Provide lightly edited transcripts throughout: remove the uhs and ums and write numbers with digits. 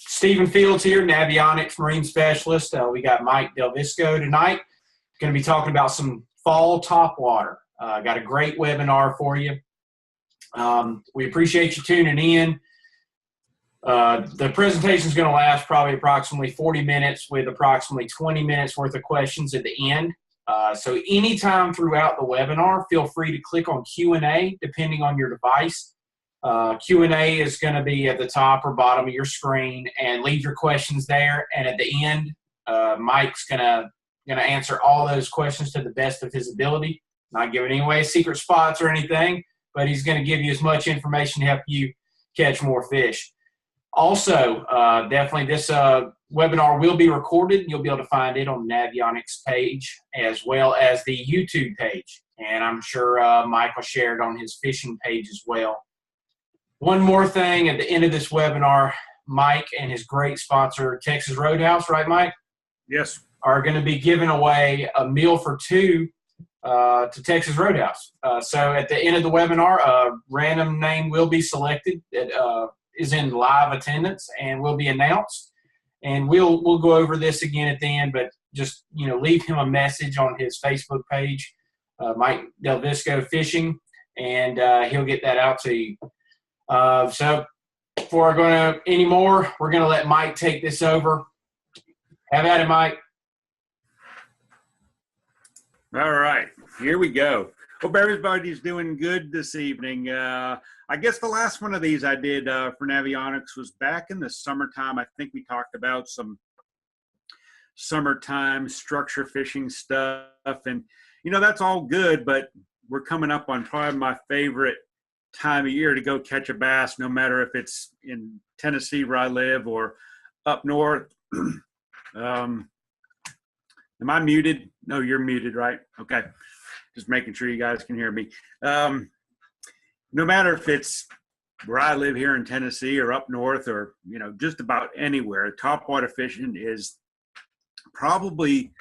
Stephen Fields here, Navionics Marine Specialist. We got Mike Delvisco tonight. Going to be talking about some fall topwater. Got a great webinar for you. We appreciate you tuning in. The presentation is going to last probably approximately 40 minutes with approximately 20 minutes worth of questions at the end. So anytime throughout the webinar, feel free to click on Q&A depending on your device. Q&A is going to be at the top or bottom of your screen, and leave your questions there. And at the end, Mike's going to answer all those questions to the best of his ability. Not giving away secret spots or anything, but he's going to give you as much information to help you catch more fish. Also, definitely this webinar will be recorded. You'll be able to find it on the Navionics page as well as the YouTube page. And I'm sure Mike will share it on his fishing page as well. One more thing, at the end of this webinar, Mike and his great sponsor, Texas Roadhouse, right, Mike? Yes. Are going to be giving away a meal for two to Texas Roadhouse. So at the end of the webinar, a random name will be selected that is in live attendance and will be announced. And we'll go over this again at the end, but just, leave him a message on his Facebook page, Mike Delvisco Fishing, and he'll get that out to you. So before I go any more, we're going to let Mike take this over. Have at it, Mike. All right, here we go. Hope everybody's doing good this evening. I guess the last one of these I did for Navionics was back in the summertime. I think we talked about some summertime structure fishing stuff. And, that's all good, but we're coming up on probably my favorite time of year to go catch a bass, no matter if it's in Tennessee where I live or up north. Am I muted? No, you're muted, right? Okay. Just making sure you guys can hear me. No matter if it's where I live here in Tennessee or up north or, just about anywhere, topwater fishing is probably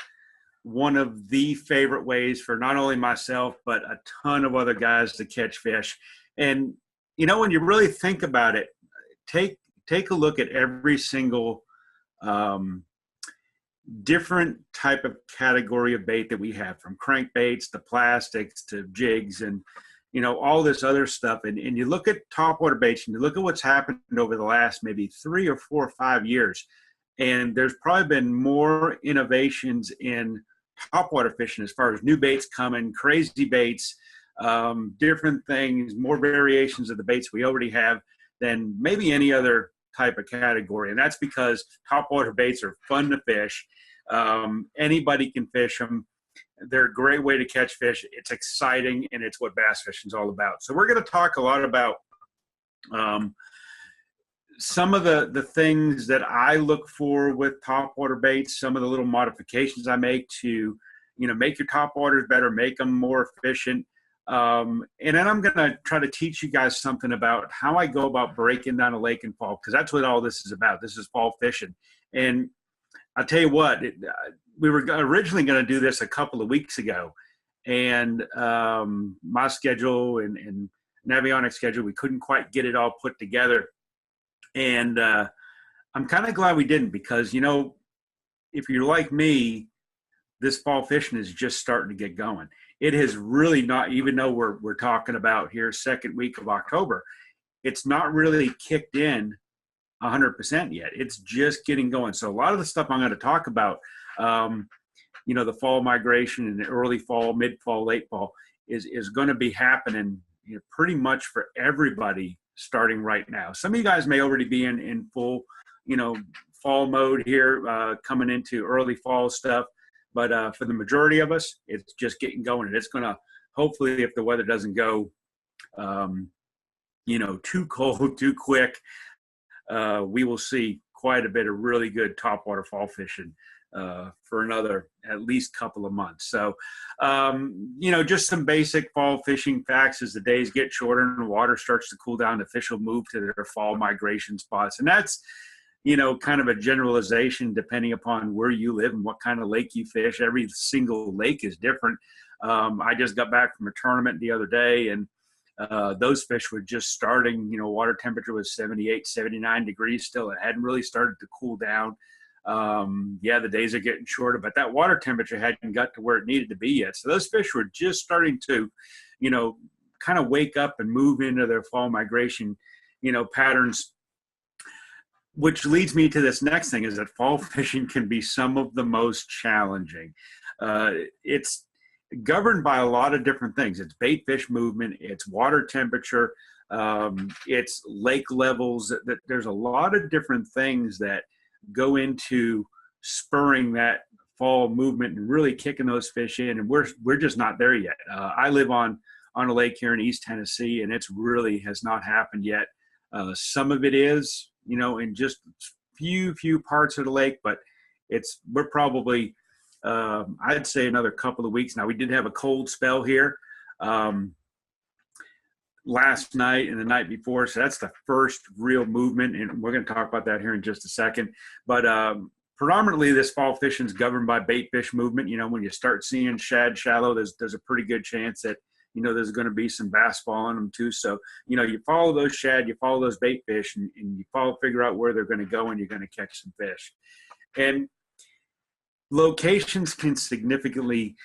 one of the favorite ways for not only myself, but a ton of other guys to catch fish. And, when you really think about it, take a look at every single different type of category of bait that we have, from crankbaits to plastics to jigs and, all this other stuff. And you look at topwater baits and you look at what's happened over the last maybe 3 or 4 or 5 years. And there's probably been more innovations in topwater fishing as far as new baits coming, crazy baits, different things, more variations of the baits we already have than maybe any other type of category. And that's because topwater baits are fun to fish. Anybody can fish them. They're a great way to catch fish. It's exciting, and it's what bass fishing is all about. So we're going to talk a lot about some of the things that I look for with topwater baits, some of the little modifications I make to, make your topwaters better, make them more efficient. And then I'm going to try to teach you guys something about how I go about breaking down a lake in fall, because that's what all this is about. This is fall fishing. And I'll tell you what, we were originally going to do this a couple of weeks ago, and my schedule and Navionics schedule, we couldn't quite get it all put together. And I'm kind of glad we didn't, because, if you're like me, this fall fishing is just starting to get going. It has really not, even though we're talking about here second week of October, it's not really kicked in 100% yet. It's just getting going. So a lot of the stuff I'm going to talk about, the fall migration and the early fall, mid-fall, late fall is going to be happening pretty much for everybody starting right now. Some of you guys may already be in full, fall mode here, coming into early fall stuff. But for the majority of us, it's just getting going. And it's going to, hopefully, if the weather doesn't go, too cold, too quick, we will see quite a bit of really good topwater fall fishing for another at least couple of months. So, just some basic fall fishing facts. As the days get shorter and the water starts to cool down, the fish will move to their fall migration spots. And that's, kind of a generalization depending upon where you live and what kind of lake you fish. Every single lake is different. I just got back from a tournament the other day, and those fish were just starting, water temperature was 78, 79 degrees still. It hadn't really started to cool down. The days are getting shorter, but that water temperature hadn't got to where it needed to be yet. So those fish were just starting to, kind of wake up and move into their fall migration, patterns, which leads me to this next thing, is that fall fishing can be some of the most challenging. It's governed by a lot of different things. It's bait fish movement, it's water temperature, it's lake levels. There's a lot of different things that go into spurring that fall movement and really kicking those fish in. And we're just not there yet. I live on a lake here in East Tennessee, and it's really has not happened yet. Some of it is, in just few parts of the lake, but we're probably, I'd say another couple of weeks. Now, we did have a cold spell here last night and the night before, so that's the first real movement, and we're going to talk about that here in just a second. But predominantly, this fall fishing is governed by bait fish movement. When you start seeing shad shallow, there's a pretty good chance that there's going to be some bass following them too. So you follow those shad, you follow those bait fish, and you figure out where they're going to go, and you're going to catch some fish. And locations can significantly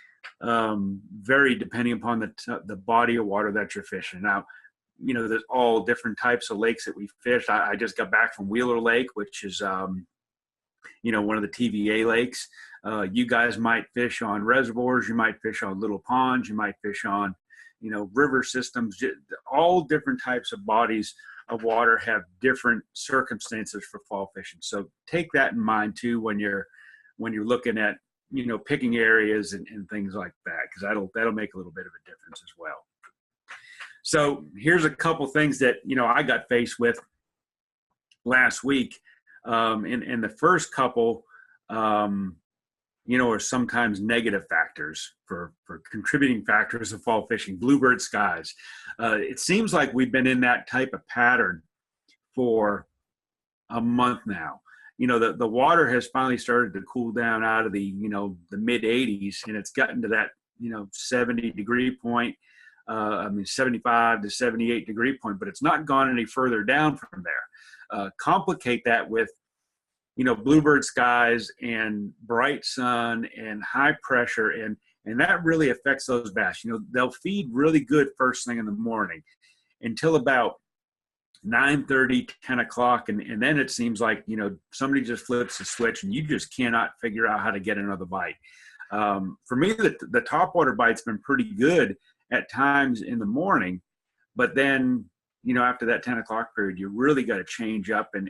vary depending upon the body of water that you're fishing. Now, there's all different types of lakes that we fish. I just got back from Wheeler Lake, which is, one of the TVA lakes. You guys might fish on reservoirs, you might fish on little ponds, you might fish on, river systems. All different types of bodies of water have different circumstances for fall fishing. So take that in mind too when you're looking at picking areas and things like that, because that'll make a little bit of a difference as well. So here's a couple things that I got faced with last week, and the first couple are sometimes negative factors for contributing factors of fall fishing. Bluebird skies. It seems like we've been in that type of pattern for a month now. The water has finally started to cool down out of the mid 80s, and it's gotten to that 70 degree point. 75 to 78 degree point, but it's not gone any further down from there. Complicate that with bluebird skies and bright sun and high pressure, and that really affects those bass. They'll feed really good first thing in the morning until about 9:30, 10 o'clock, and then it seems like somebody just flips the switch and you just cannot figure out how to get another bite. For me, the topwater bite's been pretty good at times in the morning, but then after that 10 o'clock period, you really got to change up and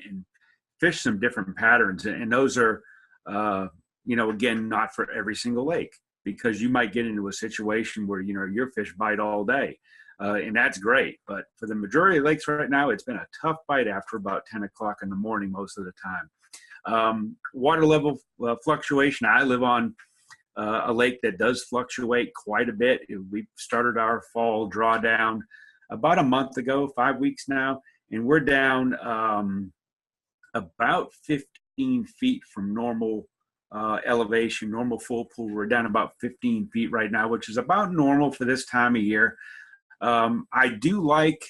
fish some different patterns, and those are again, not for every single lake, because you might get into a situation where your fish bite all day. And that's great. But for the majority of lakes right now, it's been a tough bite after about 10 o'clock in the morning most of the time. Water level fluctuation. I live on a lake that does fluctuate quite a bit. We started our fall drawdown about a month ago, 5 weeks now, and we're down about 15 feet from normal elevation, normal full pool. We're down about 15 feet right now, which is about normal for this time of year. I do like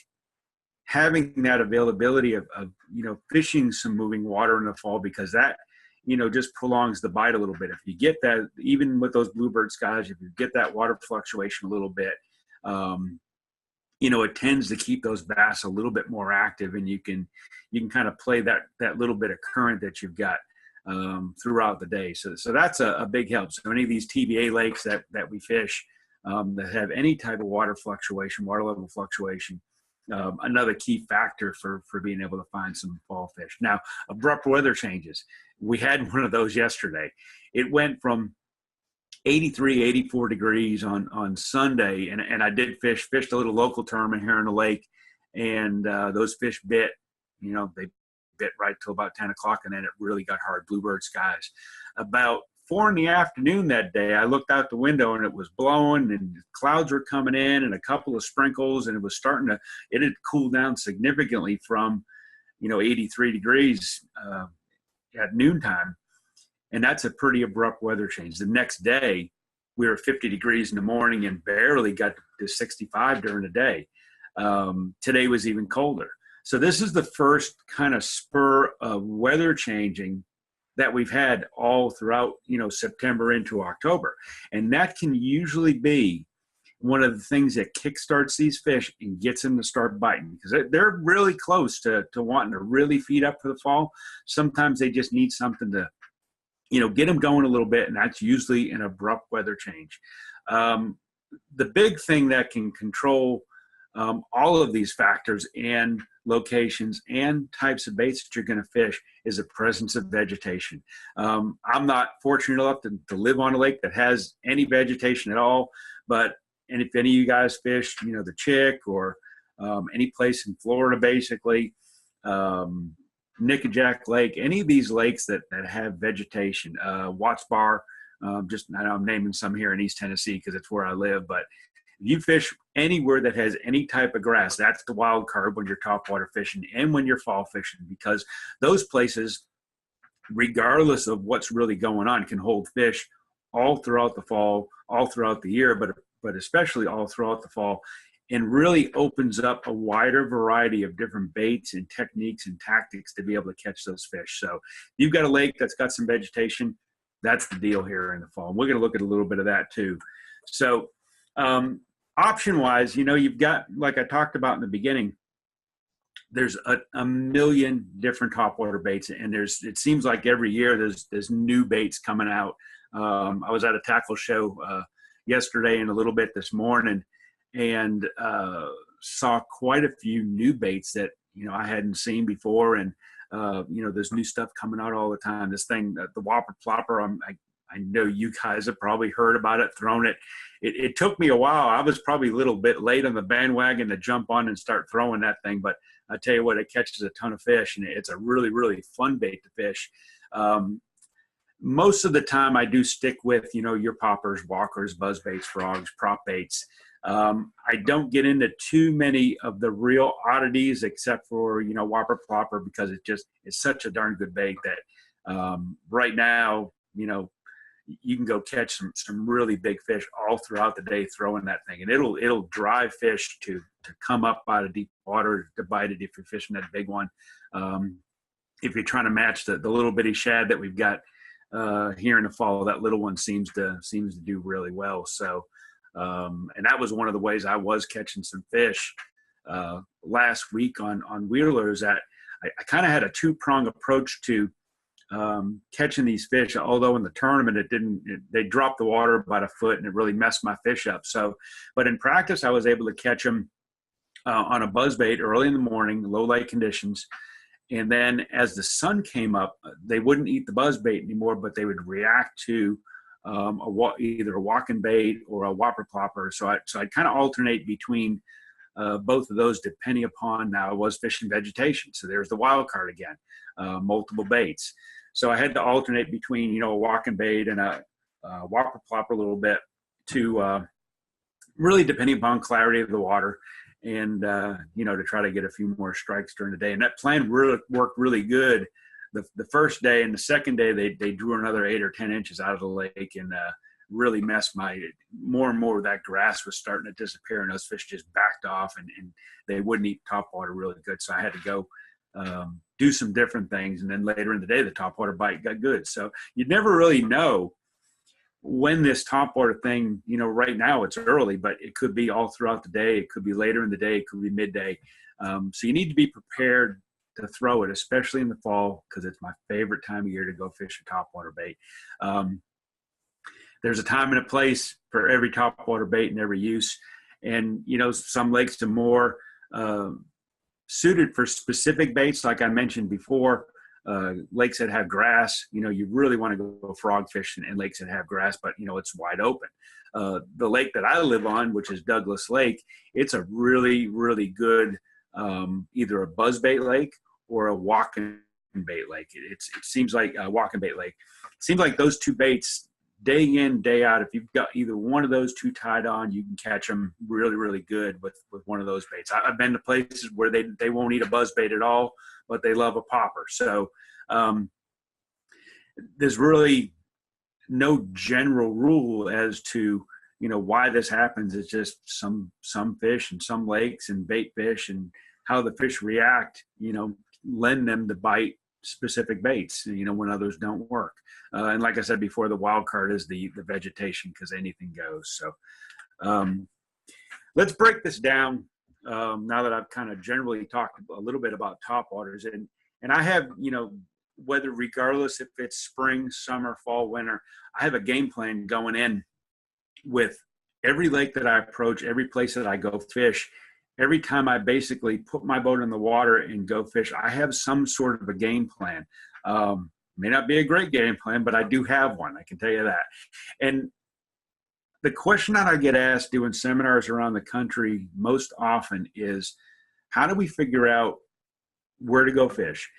having that availability of fishing some moving water in the fall, because that just prolongs the bite a little bit. If you get that, even with those bluebird skies, if you get that water fluctuation a little bit, it tends to keep those bass a little bit more active, and you can kind of play that little bit of current that you've got throughout the day. So that's a big help. So any of these TVA lakes that we fish that have any type of water level fluctuation, another key factor for being able to find some fall fish. Now, abrupt weather changes. We had one of those yesterday. It went from 83, 84 degrees on Sunday, and I did fished a little local tournament here in the lake, and those fish bit. They bit right till about 10 o'clock, and then it really got hard. Bluebird skies. About 4 in the afternoon that day, I looked out the window and it was blowing, and clouds were coming in, and a couple of sprinkles, and it had cooled down significantly from 83 degrees at noontime. And that's a pretty abrupt weather change. The next day, we were 50 degrees in the morning and barely got to 65 during the day. Today was even colder. So this is the first kind of spur of weather changing that we've had all throughout, September into October. And that can usually be one of the things that kickstarts these fish and gets them to start biting, because they're really close to wanting to really feed up for the fall. Sometimes they just need something to, get them going a little bit, and that's usually an abrupt weather change. The big thing that can control all of these factors and locations and types of baits that you're going to fish is the presence of vegetation. I'm not fortunate enough to live on a lake that has any vegetation at all, and if any of you guys fish, the Chick or any place in Florida, basically, Nickajack Lake, any of these lakes that have vegetation, Watts Bar, I'm naming some here in East Tennessee because it's where I live, but if you fish anywhere that has any type of grass, that's the wild card when you're topwater fishing and when you're fall fishing, because those places, regardless of what's really going on, can hold fish all throughout the fall, all throughout the year, but especially all throughout the fall, and really opens up a wider variety of different baits and techniques and tactics to be able to catch those fish. So if you've got a lake that's got some vegetation, that's the deal here in the fall. And we're going to look at a little bit of that too. So option-wise, you've got, like I talked about in the beginning, there's a million different topwater baits, and it seems like every year there's new baits coming out. I was at a tackle show yesterday and a little bit this morning, and saw quite a few new baits that I hadn't seen before, and there's new stuff coming out all the time. This thing, the Whopper Plopper, I know you guys have probably heard about it, thrown it. It took me a while. I was probably a little bit late on the bandwagon to jump on and start throwing that thing, but I tell you what, it catches a ton of fish, and it's a really, really fun bait to fish. Most of the time I do stick with, your poppers, walkers, buzzbaits, frogs, prop baits. I don't get into too many of the real oddities except for, Whopper Plopper, because it's such a darn good bait that right now, you can go catch some really big fish all throughout the day throwing that thing, and it'll drive fish to come up out of deep water to bite it if you're fishing that big one. If you're trying to match the little bitty shad that we've got here in the fall, that little one seems to do really well. So, and that was one of the ways I was catching some fish last week on Wheelers. That I kind of had a two-prong approach to catching these fish, although in the tournament they dropped the water about a foot and it really messed my fish up. So, but in practice, I was able to catch them on a buzzbait early in the morning, low light conditions. And then as the sun came up, they wouldn't eat the buzzbait anymore, but they would react to either a walking bait or a Whopper Plopper. So I'd kind of alternate between both of those depending upon, now I was fishing vegetation. So there's the wild card again, multiple baits. So I had to alternate between, a walking bait and a Whopper Plopper a little bit to really depending upon clarity of the water. And, to try to get a few more strikes during the day. And that plan worked really good the first day. And the second day, they drew another 8 or 10 inches out of the lake and really messed more and more of that grass was starting to disappear, and those fish just backed off, and they wouldn't eat topwater really good. So I had to go do some different things. And then later in the day, the topwater bite got good. So you'd never really know when this topwater thing, right now it's early, but it could be all throughout the day. It could be later in the day. It could be midday. So you need to be prepared to throw it, especially in the fall, because it's my favorite time of year to go fish a topwater bait. There's a time and a place for every topwater bait and every use. And, some lakes are more suited for specific baits, like I mentioned before. Lakes that have grass, you really want to go frog fishing in lakes that have grass, but it's wide open. The lake that I live on, which is Douglas Lake, it's a really, really good either a buzzbait lake or a walking bait lake. It seems like a walking bait lake. It seems like those two baits, day in, day out, if you've got either one of those two tied on, you can catch them really, really good with one of those baits. I've been to places where they won't eat a buzzbait at all, but they love a popper. So there's really no general rule as to, why this happens is just some fish and some lakes and bait fish and how the fish react, lend them to bite specific baits, when others don't work. And like I said before, the wild card is the vegetation, because anything goes. So let's break this down now that I've kind of generally talked a little bit about topwaters. And I have, whether regardless if it's spring, summer, fall, winter, I have a game plan going in with every lake that I approach, every place that I go fish. Every time I basically put my boat in the water and go fish, I have some sort of a game plan. May not be a great game plan, but I do have one. I can tell you that. And the question that I get asked doing seminars around the country most often is, how do we figure out where to go fish?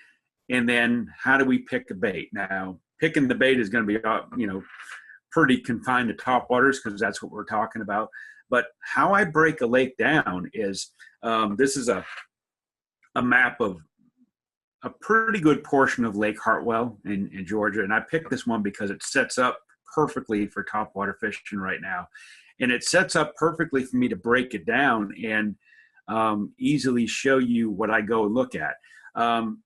And then how do we pick a bait? Now, picking the bait is going to be, pretty confined to topwaters, because that's what we're talking about. But how I break a lake down is, this is a map of a pretty good portion of Lake Hartwell in Georgia. And I picked this one because it sets up perfectly for topwater fishing right now. And it sets up perfectly for me to break it down and easily show you what I go look at.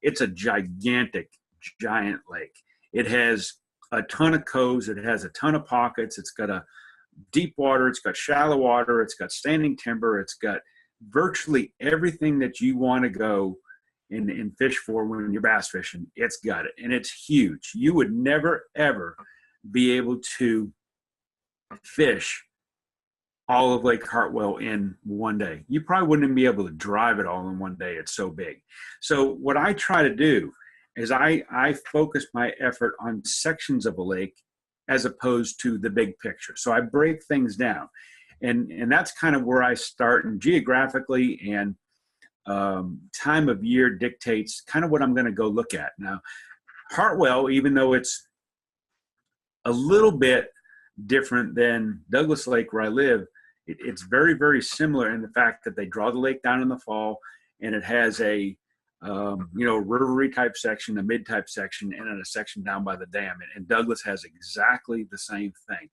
It's a giant lake. It has a ton of coves. It has a ton of pockets. It's got a deep water. It's got shallow water. It's got standing timber. It's got virtually everything that you want to go and fish for when you're bass fishing. It's got it. And it's huge. You would never, ever be able to fish all of Lake Hartwell in one day. You probably wouldn't even be able to drive it all in one day. It's so big. So what I try to do is I focus my effort on sections of a lake as opposed to the big picture. So I break things down. And that's kind of where I start. And geographically and time of year dictates kind of what I'm going to go look at. Now, Hartwell, even though it's a little bit different than Douglas Lake where I live, it's very, very similar in the fact that they draw the lake down in the fall, and it has a rivery type section, a mid type section, and then a section down by the dam. And Douglas has exactly the same thing.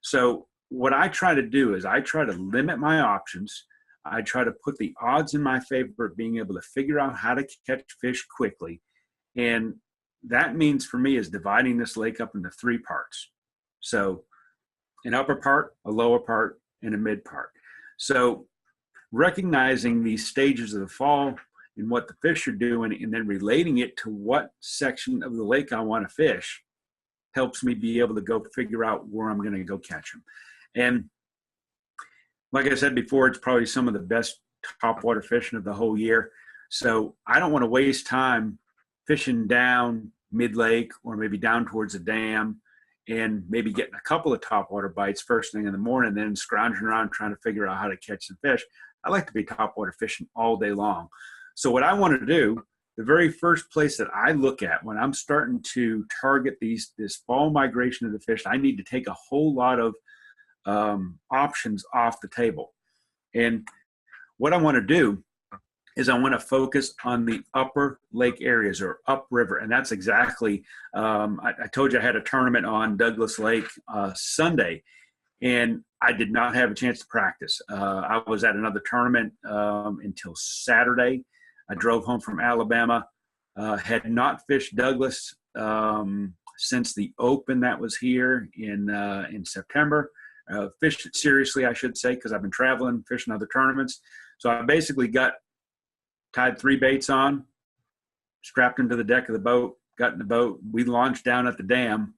So what I try to do is I try to limit my options. I try to put the odds in my favor of being able to figure out how to catch fish quickly. And that means for me is dividing this lake up into 3 parts. So an upper part, a lower part, and a mid part. So recognizing these stages of the fall and what the fish are doing, and then relating it to what section of the lake I want to fish, helps me be able to go figure out where I'm going to go catch them. And like I said before, it's probably some of the best topwater fishing of the whole year. So I don't want to waste time fishing down Midlake or maybe down towards the dam and maybe getting a couple of topwater bites first thing in the morning, then scrounging around trying to figure out how to catch some fish. I like to be topwater fishing all day long. So what I want to do, the very first place that I look at when I'm starting to target this fall migration of the fish, I need to take a whole lot of options off the table. And what I want to do is I want to focus on the upper lake areas or upriver. And that's exactly, I told you I had a tournament on Douglas Lake Sunday, and I did not have a chance to practice. I was at another tournament until Saturday. I drove home from Alabama, had not fished Douglas since the Open that was here in September. Fished it seriously, I should say, because I've been traveling, fishing other tournaments. So I basically tied 3 baits on, strapped them to the deck of the boat, got in the boat. We launched down at the dam,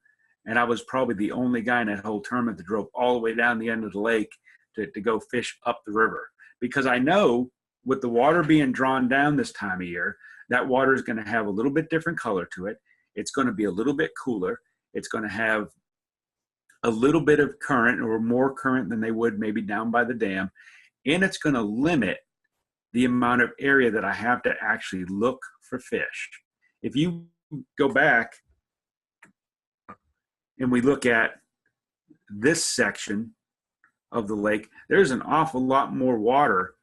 and I was probably the only guy in that whole tournament that drove all the way down the end of the lake to go fish up the river. Because I know with the water being drawn down this time of year, that water is going to have a little bit different color to it. It's going to be a little bit cooler. It's going to have a little bit of current, or more current than they would maybe down by the dam. And it's going to limit the amount of area that I have to actually look for fish. If you go back and we look at this section of the lake, there's an awful lot more water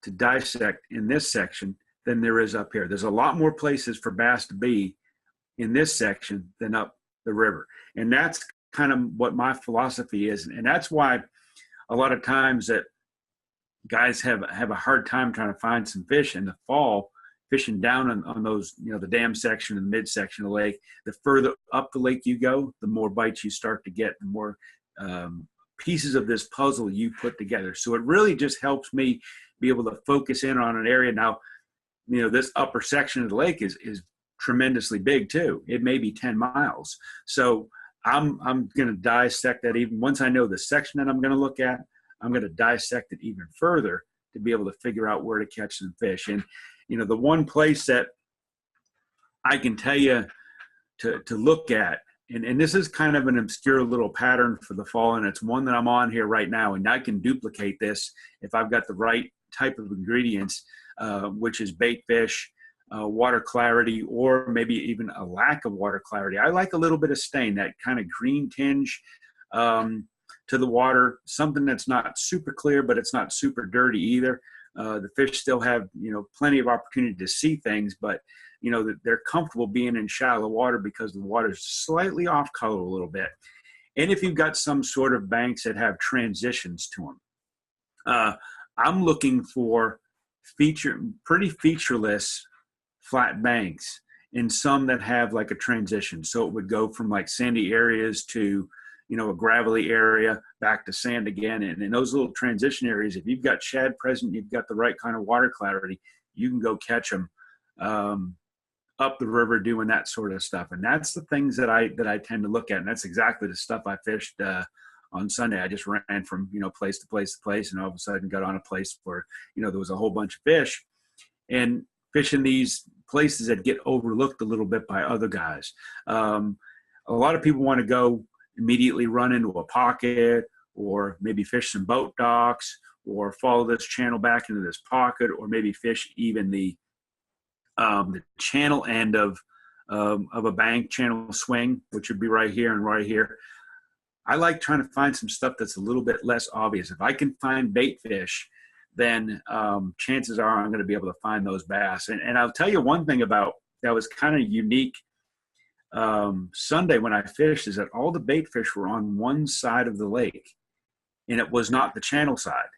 to dissect in this section than there is up here. There's a lot more places for bass to be in this section than up the river. And that's kind of what my philosophy is. And that's why a lot of times that guys have a hard time trying to find some fish in the fall, fishing down on those, the dam section and the midsection of the lake. The further up the lake you go, the more bites you start to get, the more pieces of this puzzle you put together. So it really just helps me be able to focus in on an area. Now, this upper section of the lake is tremendously big too. It may be 10 miles. So I'm going to dissect that. Even once I know the section that I'm going to look at, I'm going to dissect it even further to be able to figure out where to catch some fish. And, the one place that I can tell you to look at, and this is kind of an obscure little pattern for the fall, and it's one that I'm on here right now, and I can duplicate this if I've got the right type of ingredients, which is bait fish, water clarity, or maybe even a lack of water clarity. I like a little bit of stain, that kind of green tinge to the water, something that's not super clear, but it's not super dirty either. The fish still have, plenty of opportunity to see things, but, they're comfortable being in shallow water because the water's slightly off color a little bit. And if you've got some sort of banks that have transitions to them, I'm looking for pretty featureless flat banks, and some that have like a transition. So it would go from like sandy areas to, a gravelly area back to sand again. And in those little transition areas, if you've got shad present, you've got the right kind of water clarity, you can go catch them up the river doing that sort of stuff. And that's the things that I tend to look at. And that's exactly the stuff I fished on Sunday. I just ran from, place to place to place, and all of a sudden got on a place where, there was a whole bunch of fish, and fishing these places that get overlooked a little bit by other guys. A lot of people want to go immediately run into a pocket, or maybe fish some boat docks, or follow this channel back into this pocket, or maybe fish even the channel end of a bank channel swing, which would be right here and right here. I like trying to find some stuff that's a little bit less obvious. If I can find bait fish, then chances are I'm going to be able to find those bass. And I'll tell you one thing about that was kind of unique Sunday when I fished, is that all the bait fish were on one side of the lake, and it was not the channel side.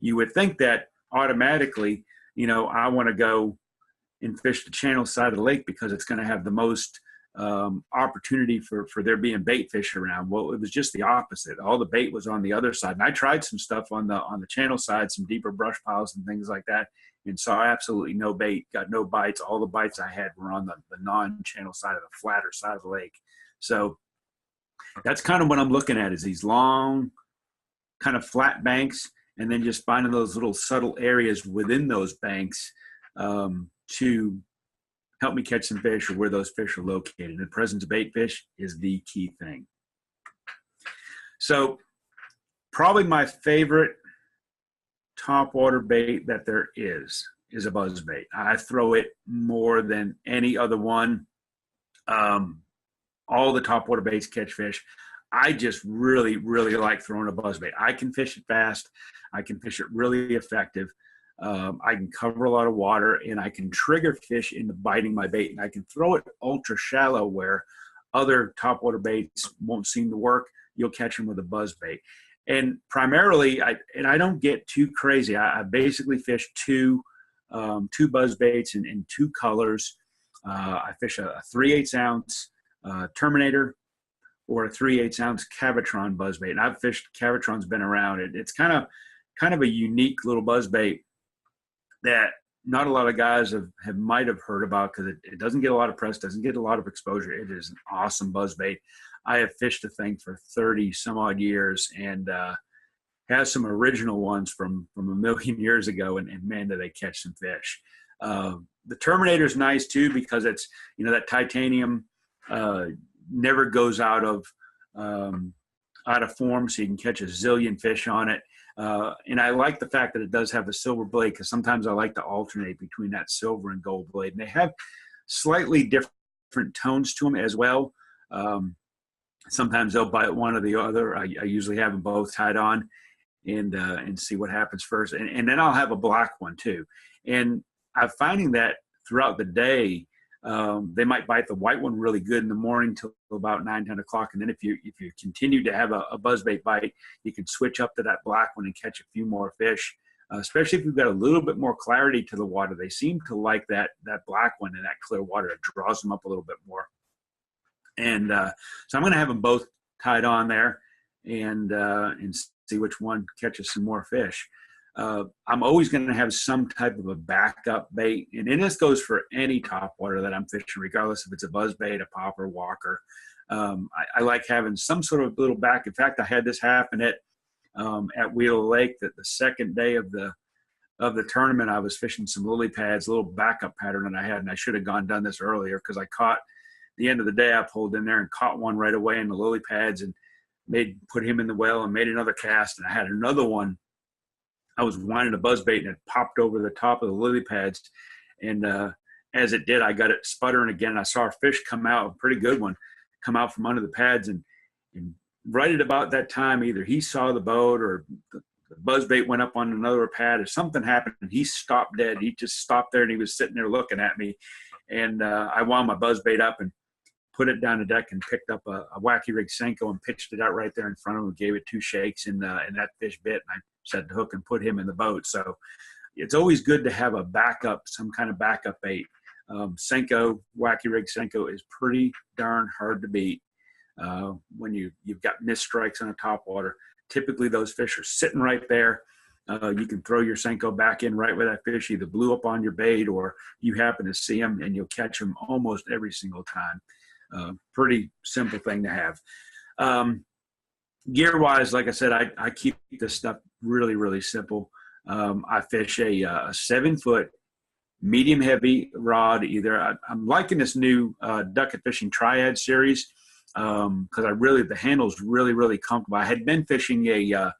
You would think that automatically, I want to go and fish the channel side of the lake because it's going to have the most opportunity for there being bait fish around. Well, it was just the opposite. All the bait was on the other side. And I tried some stuff on the channel side, some deeper brush piles and things like that, and saw absolutely no bait, got no bites. All the bites I had were on the non-channel side of the flatter side of the lake. So that's kind of what I'm looking at, is these long kind of flat banks, and then just finding those little subtle areas within those banks to help me catch some fish, or where those fish are located. The presence of bait fish is the key thing. So probably my favorite topwater bait that there is a buzzbait. I throw it more than any other one. All the topwater baits catch fish. I just really, really like throwing a buzzbait. I can fish it fast. I can fish it really effective. I can cover a lot of water, and I can trigger fish into biting my bait, and I can throw it ultra shallow where other topwater baits won't seem to work. You'll catch them with a buzzbait. And primarily, I don't get too crazy. I basically fish two buzzbaits in two colors. I fish a 3/8 ounce Terminator, or a 3/8 ounce Cavatron buzzbait. And I've fished, Cavatron's been around. It's kind of a unique little buzzbait that not a lot of guys might have heard about, because it doesn't get a lot of press, doesn't get a lot of exposure. It is an awesome buzzbait. I have fished the thing for 30 some odd years, and has some original ones from a million years ago, and man, do they catch some fish. The Terminator is nice too, because it's, that titanium never goes out of form, so you can catch a zillion fish on it. And I like the fact that it does have a silver blade, because sometimes I like to alternate between that silver and gold blade. And they have slightly different tones to them as well. Sometimes they'll bite one or the other. I usually have them both tied on, and see what happens first. And then I'll have a black one too. And I'm finding that throughout the day, They might bite the white one really good in the morning till about 9, 10 o'clock. And then if you continue to have a buzzbait bite, you can switch up to that black one and catch a few more fish, especially if you've got a little bit more clarity to the water. They seem to like that black one in that clear water. It draws them up a little bit more. And so I'm going to have them both tied on there and see which one catches some more fish. I'm always going to have some type of a backup bait, and this goes for any topwater that I'm fishing, regardless if it's a buzzbait, a popper, walker. I like having some sort of little back. In fact, I had this happen at Wheeler Lake. That the second day of the tournament, I was fishing some lily pads, a little backup pattern that I had, and I should have done this earlier because I caught the end of the day. I pulled in there and caught one right away in the lily pads and put him in the well and made another cast, and I had another one. I was winding a buzzbait and it popped over the top of the lily pads. And as it did, I got it sputtering again. I saw a fish come out, a pretty good one, come out from under the pads. And right at about that time, either he saw the boat or the buzzbait went up on another pad or something happened. And he stopped dead. He just stopped there and he was sitting there looking at me. And I wound my buzzbait up and put it down the deck and picked up a wacky rig Senko and pitched it out right there in front of him, gave it 2 shakes, and that fish bit. And I set the hook and put him in the boat. So it's always good to have a backup, some kind of backup bait. Senko, wacky rig Senko is pretty darn hard to beat when you've got missed strikes on a topwater. Typically those fish are sitting right there. You can throw your Senko back in right where that fish either blew up on your bait or you happen to see them, and you'll catch them almost every single time. Pretty simple thing to have. Gear wise, like I said, I keep this stuff really, really simple. I fish a 7-foot medium heavy rod. I'm liking this new duck fishing triad series because the handle's really, really comfortable. I had been fishing a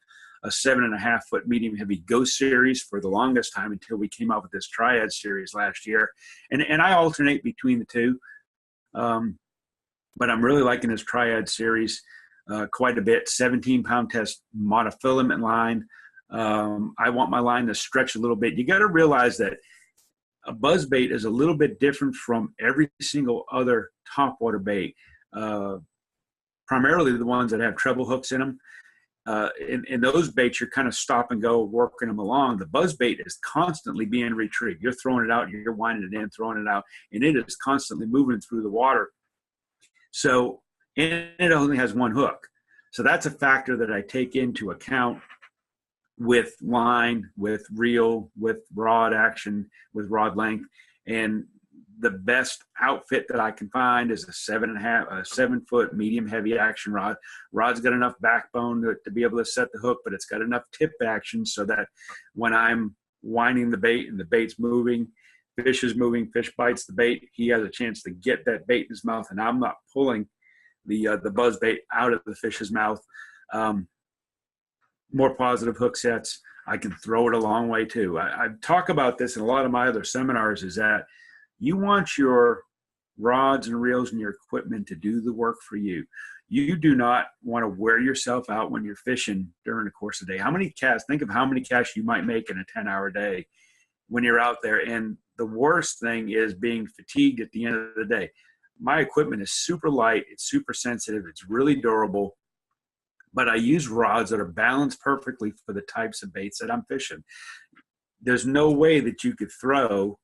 7.5-foot medium heavy ghost series for the longest time until we came out with this triad series last year, and I alternate between the two. But I'm really liking this triad series quite a bit. 17-pound test monofilament line. I want my line to stretch a little bit. You got to realize that a buzzbait is a little bit different from every single other topwater bait. Primarily the ones that have treble hooks in them. In those baits, you're kind of stop and go, working them along. The buzzbait is constantly being retrieved. You're throwing it out, you're winding it in, throwing it out, and it is constantly moving through the water. So, and it only has one hook. So that's a factor that I take into account with line, with reel, with rod action, with rod length. And the best outfit that I can find is a 7-foot medium heavy action rod. Rod's got enough backbone to be able to set the hook, but it's got enough tip action so that when I'm winding the bait and the bait's moving, fish is moving, fish bites the bait, he has a chance to get that bait in his mouth, and I'm not pulling the buzz bait out of the fish's mouth. More positive hook sets, I can throw it a long way too. I talk about this in a lot of my other seminars, is that you want your rods and reels and your equipment to do the work for you. You do not want to wear yourself out when you're fishing during the course of the day. How many casts, think of how many casts you might make in a 10-hour day when you're out there. And the worst thing is being fatigued at the end of the day. My equipment is super light. It's super sensitive. It's really durable. But I use rods that are balanced perfectly for the types of baits that I'm fishing. There's no way that you could throw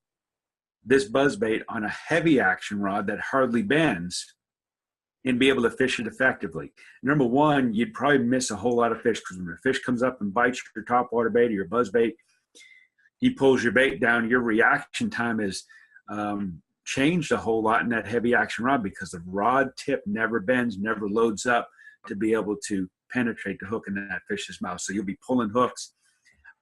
this buzzbait on a heavy action rod that hardly bends and be able to fish it effectively. Number one, you'd probably miss a whole lot of fish, because when a fish comes up and bites your topwater bait or your buzzbait, he pulls your bait down. Your reaction time is changed a whole lot in that heavy action rod, because the rod tip never bends, never loads up to be able to penetrate the hook in that fish's mouth. So you'll be pulling hooks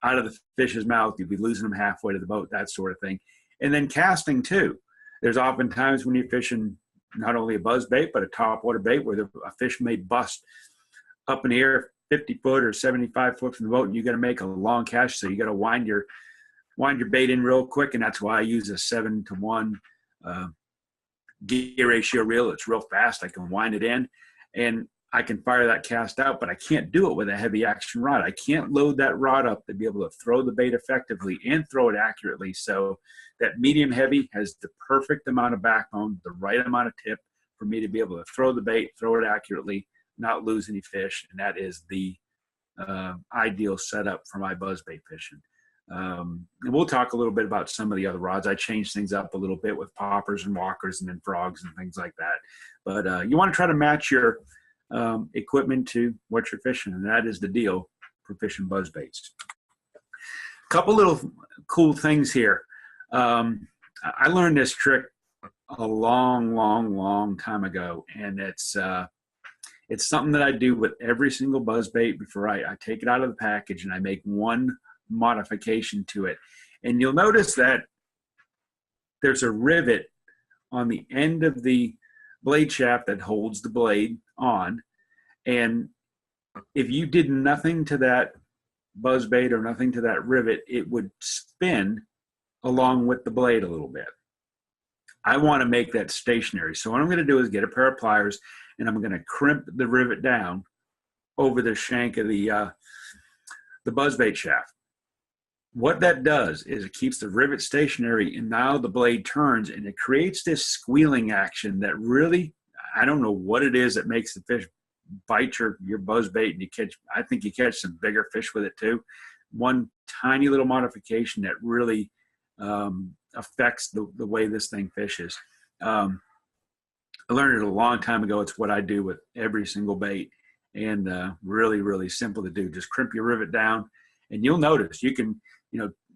out of the fish's mouth. You'll be losing them halfway to the boat, that sort of thing. And then casting too. There's often times when you're fishing not only a buzz bait, but a topwater bait where a fish may bust up in the air 50 foot or 75 foot from the boat, and you got to make a long cast. So you got to wind your bait in real quick. And that's why I use a 7-to-1 gear ratio reel. It's real fast. I can wind it in. And I can fire that cast out, but I can't do it with a heavy action rod. I can't load that rod up to be able to throw the bait effectively and throw it accurately. So that medium heavy has the perfect amount of backbone, the right amount of tip for me to be able to throw the bait, throw it accurately, not lose any fish. And that is the ideal setup for my buzzbait fishing. And we'll talk a little bit about some of the other rods. I changed things up a little bit with poppers and walkers and then frogs and things like that. But you want to try to match your equipment to what you're fishing, and that is the deal for fishing buzzbaits. A couple little cool things here. I learned this trick a long time ago, and it's something that I do with every single buzzbait before I take it out of the package, and I make one modification to it. And you'll notice that there's a rivet on the end of the blade shaft that holds the blade on, and if you did nothing to that buzzbait or nothing to that rivet, it would spin along with the blade a little bit. I want to make that stationary, so what I'm going to do is get a pair of pliers and I'm going to crimp the rivet down over the shank of the buzzbait shaft. What that does is it keeps the rivet stationary, and now the blade turns and it creates this squealing action that really, I don't know what it is that makes the fish bite your buzzbait, and I think you catch some bigger fish with it too. One tiny little modification that really affects the way this thing fishes. I learned it a long time ago. It's what I do with every single bait, and really simple to do. Just crimp your rivet down, and you'll notice you can,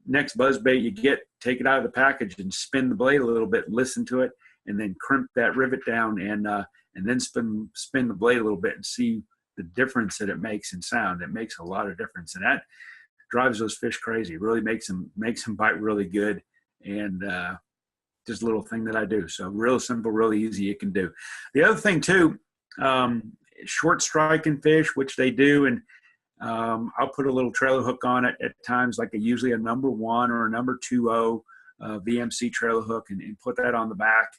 next buzzbait you get, take it out of the package and spin the blade a little bit, listen to it, and then crimp that rivet down, and then spin the blade a little bit and see the difference that it makes in sound. It makes a lot of difference, and that drives those fish crazy. Really makes them bite really good, and just a little thing that I do. So real simple, really easy you can do. The other thing too, short striking fish, which they do, and I'll put a little trailer hook on it at times, like usually a number 1 or a number 2.0 VMC trailer hook, and put that on the back.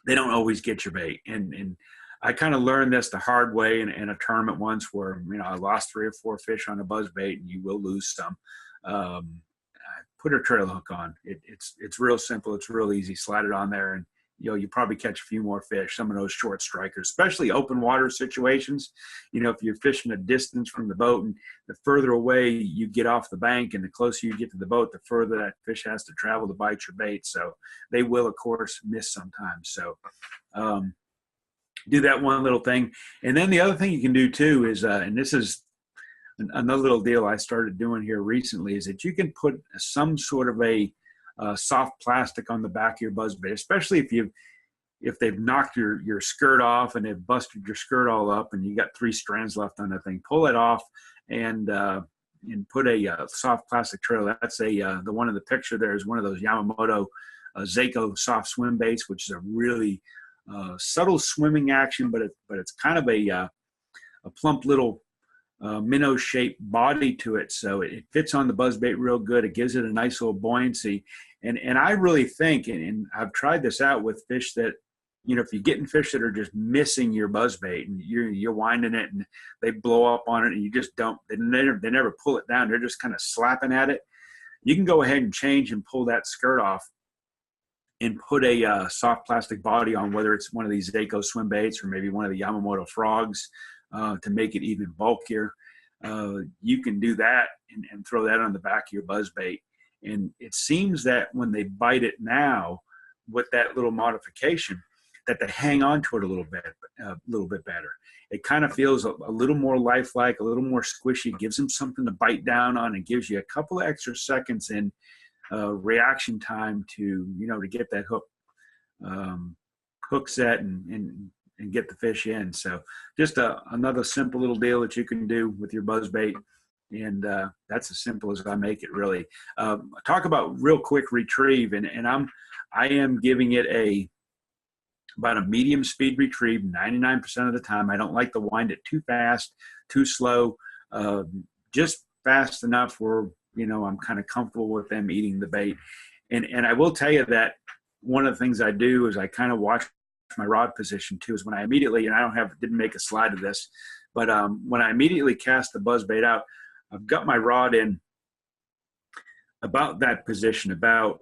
They don't always get your bait, and I kind of learned this the hard way in a tournament once where I lost 3 or 4 fish on a buzzbait, and you will lose some. I put a trailer hook on. It's real simple. It's real easy. Slide it on there, and you probably catch a few more fish. Some of those short strikers, especially open water situations. If you're fishing a distance from the boat, and the further away you get off the bank and the closer you get to the boat, the further that fish has to travel to bite your bait. So they will, of course, miss sometimes. So do that one little thing. And then the other thing you can do too is, and this is another little deal I started doing here recently, is that you can put some sort of a soft plastic on the back of your buzzbait, especially if they've knocked your skirt off and they've busted your skirt all up and you got 3 strands left on that thing. Pull it off and put a soft plastic trailer. That's the one in the picture there is one of those Yamamoto Seiko soft swim baits, which is a really subtle swimming action, but it's kind of a plump little minnow-shaped body to it, so it fits on the buzzbait real good. It gives it a nice little buoyancy, and I really think, and I've tried this out with fish that, if you're getting fish that are just missing your buzzbait and you're winding it and they blow up on it and you just don't, they never pull it down. They're just kind of slapping at it. You can go ahead and change and pull that skirt off and put a soft plastic body on, whether it's one of these Seiko swim baits or maybe one of the Yamamoto frogs, to make it even bulkier. You can do that and throw that on the back of your buzzbait. And it seems that when they bite it now with that little modification, that they hang on to it a little bit better. It kind of feels a little more lifelike, a little more squishy, gives them something to bite down on, and gives you a couple of extra seconds in reaction time to get that hook set and get the fish in. So just another simple little deal that you can do with your buzzbait, and that's as simple as I make it, really. Talk about real quick retrieve, and I am giving it about a medium speed retrieve 99% of the time. I don't like to wind it too fast, too slow, just fast enough where I'm kind of comfortable with them eating the bait. And I will tell you that one of the things I do is I kind of watch my rod position too is when I immediately, and didn't make a slide of this, but when I immediately cast the buzzbait out, I've got my rod in about that position, about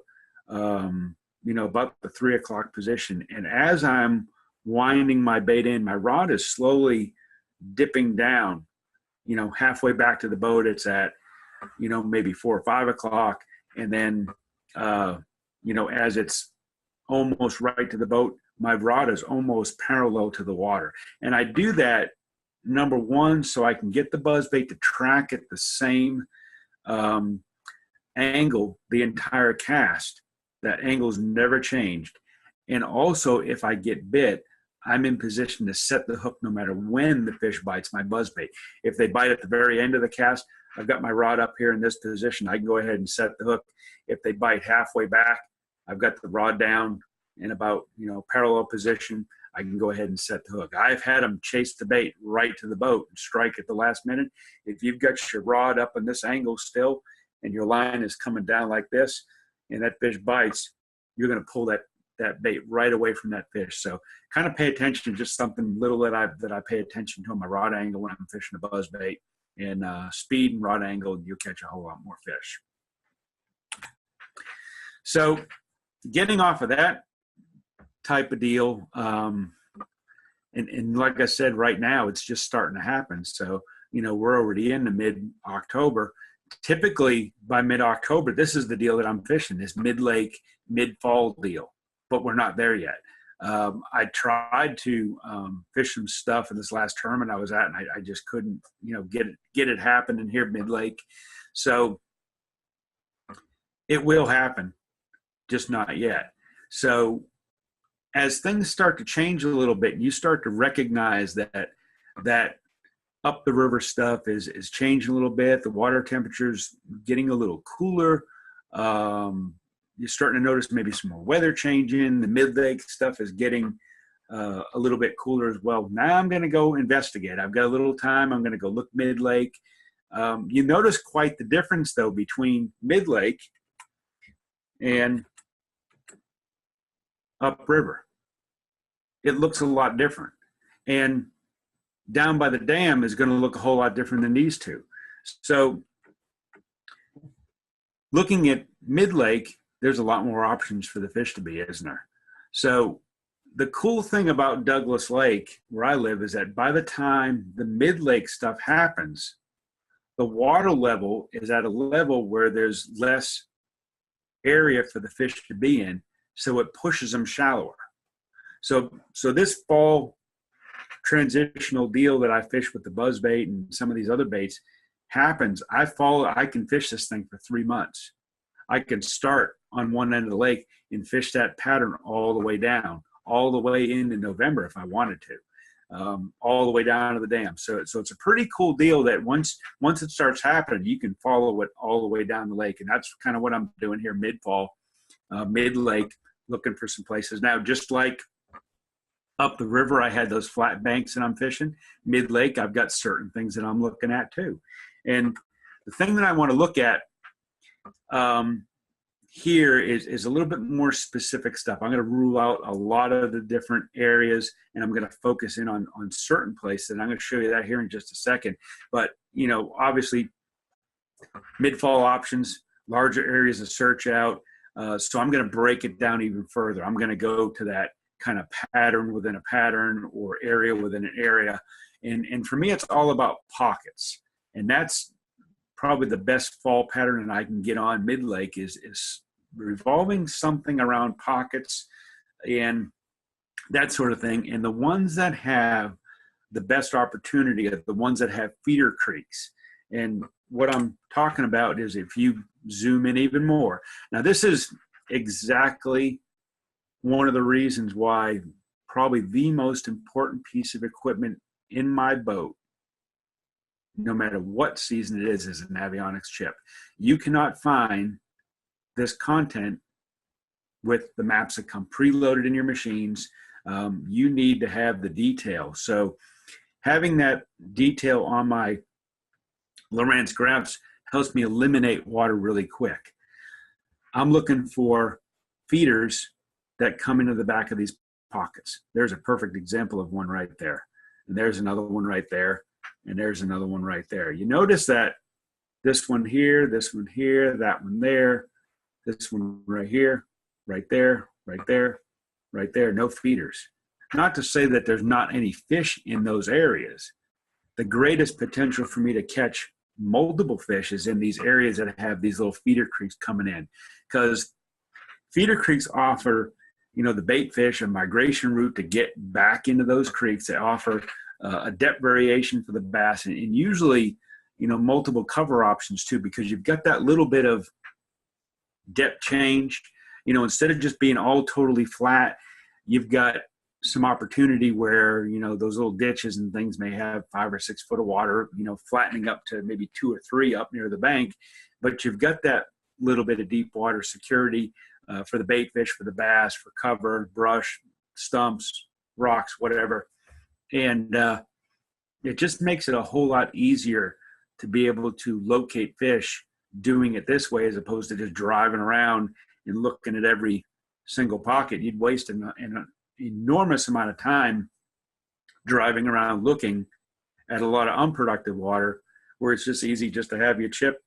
about the 3 o'clock position. And as I'm winding my bait in, my rod is slowly dipping down, halfway back to the boat. It's at, maybe 4 or 5 o'clock. And then, as it's almost right to the boat, my rod is almost parallel to the water. And I do that, number one, so I can get the buzzbait to track at the same angle the entire cast. That angle's never changed. And also, if I get bit, I'm in position to set the hook no matter when the fish bites my buzzbait. If they bite at the very end of the cast, I've got my rod up here in this position. I can go ahead and set the hook. If they bite halfway back, I've got the rod down in about, parallel position. I can go ahead and set the hook. I've had them chase the bait right to the boat and strike at the last minute. If you've got your rod up in this angle still and your line is coming down like this and that fish bites, you're going to pull that bait right away from that fish. So kind of pay attention, just something little that I pay attention to on my rod angle when I'm fishing a buzzbait. And speed and rod angle, you'll catch a whole lot more fish. So getting off of that type of deal, and like I said, right now it's just starting to happen. So, we're already in the mid-October. Typically by mid-October, this is the deal that I'm fishing, this mid-lake, mid-fall deal, but we're not there yet. I tried to fish some stuff in this last tournament I was at, and I just couldn't, get it happening here mid-lake. So it will happen, just not yet. So as things start to change a little bit, you start to recognize that up the river stuff is changing a little bit. The water temperature's getting a little cooler. You're starting to notice maybe some more weather changing. The mid-lake stuff is getting a little bit cooler as well. Now I'm going to go investigate. I've got a little time. I'm going to go look mid-lake. You notice quite the difference, though, between mid-lake and upriver. It looks a lot different. And down by the dam is going to look a whole lot different than these two. So looking at mid-lake, there's a lot more options for the fish to be, isn't there? So the cool thing about Douglas Lake, where I live, is that by the time the mid-lake stuff happens, the water level is at a level where there's less area for the fish to be in, so it pushes them shallower. So this fall transitional deal that I fish with the buzzbait and some of these other baits happens. I can fish this thing for 3 months. I can start on one end of the lake and fish that pattern all the way down, all the way into November if I wanted to, all the way down to the dam. So it's a pretty cool deal that once it starts happening, you can follow it all the way down the lake. And that's kind of what I'm doing here mid-fall, mid-lake, looking for some places. Now, just like up the river, I had those flat banks that I'm fishing. Mid-lake, I've got certain things that I'm looking at too. And the thing that I want to look at here is a little bit more specific stuff. I'm going to rule out a lot of the different areas, and I'm going to focus in on certain places. And I'm going to show you that here in just a second. But, obviously, mid-fall options, larger areas to search out. So I'm going to break it down even further. I'm going to go to that kind of pattern within a pattern or area within an area. And for me, it's all about pockets. And that's probably the best fall pattern that I can get on mid-lake is revolving something around pockets and that sort of thing. And the ones that have the best opportunity are the ones that have feeder creeks. And what I'm talking about is if you zoom in even more. Now, this is exactly one of the reasons why probably the most important piece of equipment in my boat, no matter what season it is a Navionics chip. You cannot find this content with the maps that come preloaded in your machines. You need to have the detail. So having that detail on my Lowrance graphs helps me eliminate water really quick. I'm looking for feeders that come into the back of these pockets. There's a perfect example of one right there. And there's another one right there. And there's another one right there. You notice that this one here, that one there, this one right here, right there, right there, right there, no feeders. Not to say that there's not any fish in those areas. The greatest potential for me to catch multiple fish is in these areas that have these little feeder creeks coming in, because feeder creeks offer, you know, the bait fish a migration route to get back into those creeks. They offer a depth variation for the bass, and usually, you know, multiple cover options too, because you've got that little bit of depth change. You know, instead of just being all totally flat, you've got some opportunity where, you know, those little ditches and things may have 5 or 6 foot of water, you know, flattening up to maybe 2 or 3 up near the bank, but you've got that little bit of deep water security for the bait fish, for the bass, for cover, brush, stumps, rocks, whatever. And it just makes it a whole lot easier to be able to locate fish doing it this way, as opposed to just driving around and looking at every single pocket. You'd waste an enormous amount of time driving around looking at a lot of unproductive water, where it's just easy just to have your chip,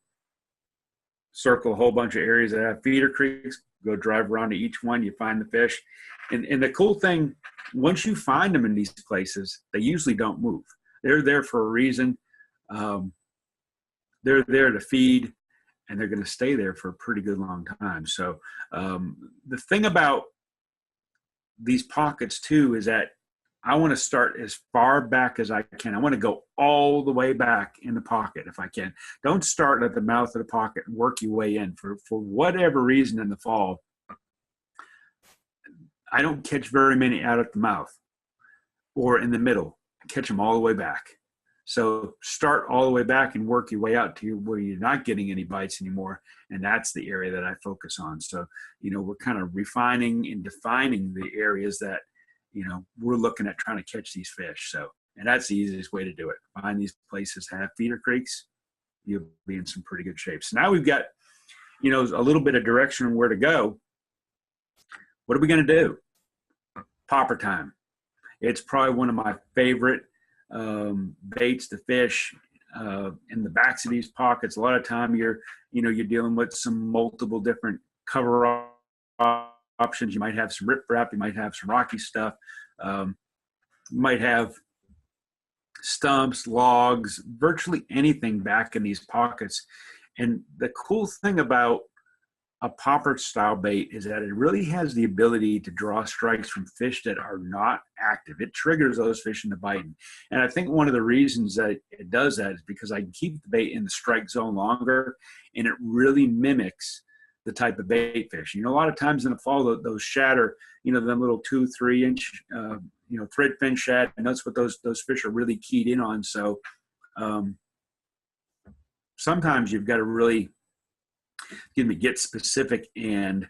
circle a whole bunch of areas that have feeder creeks, go drive around to each one, you find the fish. And the cool thing, once you find them in these places, they usually don't move. They're there for a reason. They're there to feed, and they're going to stay there for a pretty good long time. So the thing about these pockets too is that I want to start as far back as I can. I want to go all the way back in the pocket if I can. Don't start at the mouth of the pocket and work your way in. For whatever reason in the fall, I don't catch very many out at the mouth or in the middle. I catch them all the way back. So start all the way back and work your way out to where you're not getting any bites anymore. And that's the area that I focus on. So, you know, we're kind of refining and defining the areas that, you know, we're looking at trying to catch these fish. So, and that's the easiest way to do it. Find these places that have feeder creeks, you'll be in some pretty good shape. So now we've got, you know, a little bit of direction on where to go. What are we going to do? Popper time. It's probably one of my favorite baits to fish in the backs of these pockets. A lot of time you're dealing with some multiple different cover options. You might have some riprap, you might have some rocky stuff, you might have stumps, logs, virtually anything back in these pockets. And the cool thing about a popper style bait is that it really has the ability to draw strikes from fish that are not active. It triggers those fish into biting. And I think one of the reasons that it does that is because I can keep the bait in the strike zone longer, and it really mimics the type of bait fish. You know, a lot of times in the fall, those shad are, you know, them little 2-3 inch, thread fin shad, and that's what those fish are really keyed in on. So sometimes you've got to really get specific and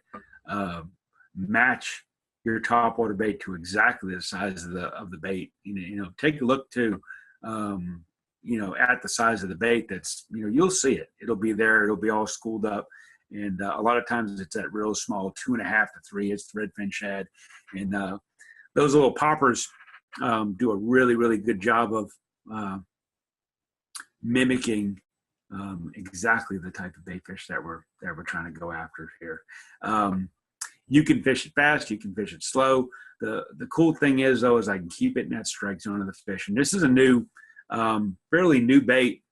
match your topwater bait to exactly the size of the bait. You know, take a look to, at the size of the bait. That's, you know, you'll see it. It'll be there. It'll be all schooled up. And a lot of times it's that real small 2.5 to 3 inch threadfin shad. And those little poppers do a really, really good job of mimicking exactly the type of bait fish that we're trying to go after here. You can fish it fast, you can fish it slow. The cool thing is, though, is I can keep it in that strike zone of the fish. And this is a new, fairly new bait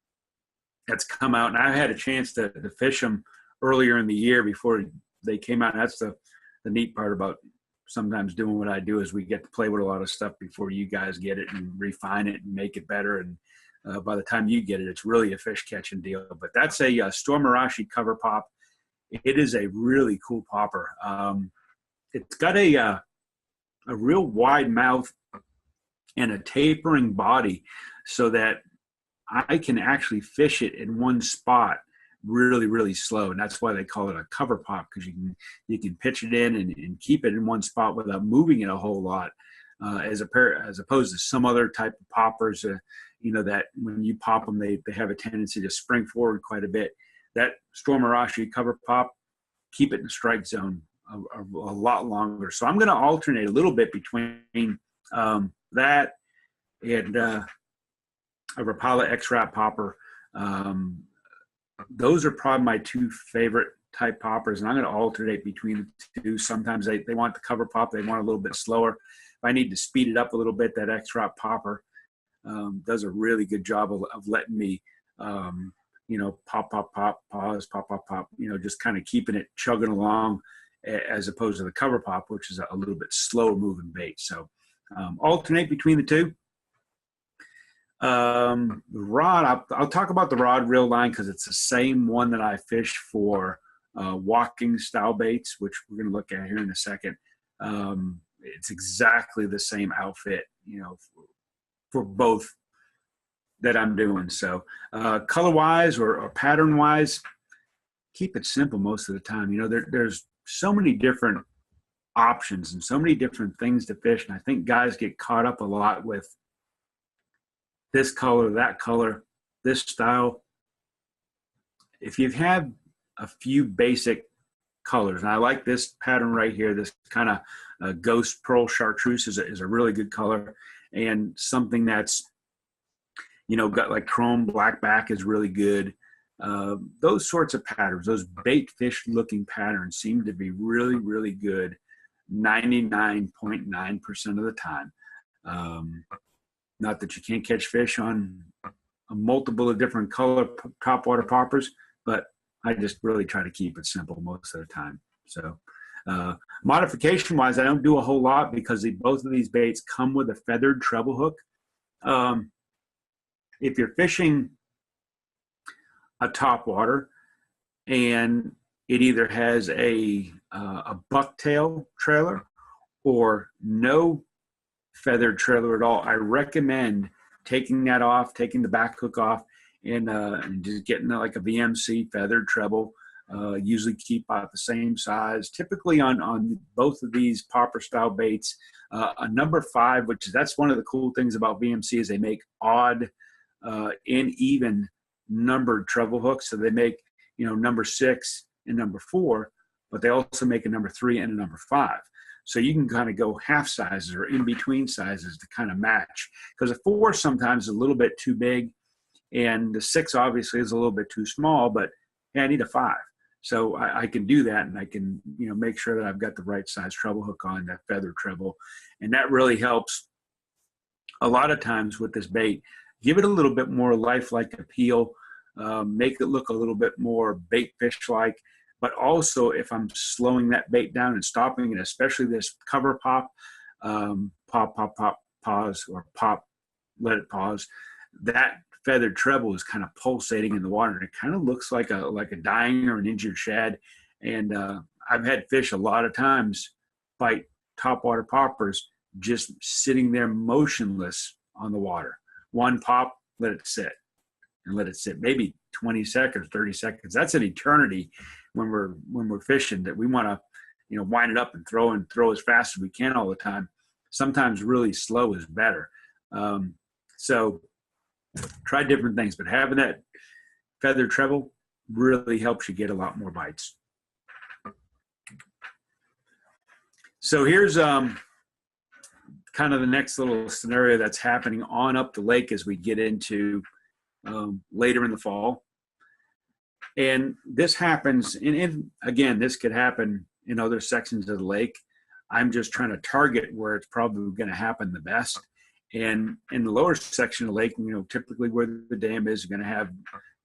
that's come out, and I had a chance to fish them earlier in the year before they came out. And that's the neat part about sometimes doing what I do, is we get to play with a lot of stuff before you guys get it and refine it and make it better. And by the time you get it, it's really a fish catching deal. But that's a Stormarashi cover pop. It is a really cool popper. It's got a real wide mouth and a tapering body, so that I can actually fish it in one spot really, really slow. And that's why they call it a cover pop, because you can pitch it in and keep it in one spot without moving it a whole lot, as opposed to some other type of poppers, that when you pop them, they have a tendency to spring forward quite a bit. That Stormarashi cover pop, keep it in the strike zone lot longer. So I'm going to alternate a little bit between that and a Rapala X-Wrap popper. Those are probably my two favorite type poppers, and I'm going to alternate between the two. Sometimes they want the cover pop, they want a little bit slower. If I need to speed it up a little bit, that X-Wrap popper does a really good job of letting me, pop, pop, pop, pause, pop, pop, pop, just kind of keeping it chugging along, as opposed to the cover pop, which is a little bit slower moving bait. So alternate between the two. The rod, I'll talk about the rod reel line because it's the same one that I fish for walking style baits, which we're going to look at here in a second. It's exactly the same outfit, for both that I'm doing. So color wise or pattern wise, keep it simple most of the time. There's so many different options and so many different things to fish. And I think guys get caught up a lot with this color, that color, this style. If you have a few basic colors, and I like this pattern right here, this kind of ghost pearl chartreuse is a really good color, and something that's, got like chrome black back is really good. Those sorts of patterns, those bait fish looking patterns seem to be really, really good 99.9% of the time. Not that you can't catch fish on a multiple of different color topwater poppers, but I just really try to keep it simple most of the time. So modification wise, I don't do a whole lot because both of these baits come with a feathered treble hook. If you're fishing a topwater and it either has a bucktail trailer or no feathered trailer at all, I recommend taking that off, taking the back hook off, and just getting like a VMC feathered treble. Usually keep out the same size. Typically on both of these popper style baits, a number 5, that's one of the cool things about VMC, is they make odd and even numbered treble hooks. So they make number 6 and number 4, but they also make a number 3 and a number 5. So you can kind of go half sizes or in between sizes to kind of match, because a 4 sometimes is a little bit too big, and the 6 obviously is a little bit too small, but hey, I need a 5. So I can do that, and I can make sure that I've got the right size treble hook on, that feather treble, and that really helps a lot of times with this bait. Give it a little bit more lifelike appeal, make it look a little bit more bait fish-like. But also, if I'm slowing that bait down and stopping it, especially this cover pop, pop, pop, pop, pause, or pop, let it pause, that feathered treble is kind of pulsating in the water, and it kind of looks like a dying or an injured shad. And I've had fish a lot of times bite topwater poppers just sitting there motionless on the water. One pop, let it sit, and let it sit. Maybe 20 seconds, 30 seconds. That's an eternity when we're fishing, that we want to, wind it up and throw as fast as we can all the time. Sometimes really slow is better. So try different things, but having that feathered treble really helps you get a lot more bites. So here's kind of the next little scenario that's happening on up the lake as we get into later in the fall. And this happens, and again, this could happen in other sections of the lake. I'm just trying to target where it's probably going to happen the best. And in the lower section of the lake, typically where the dam is, you're going to have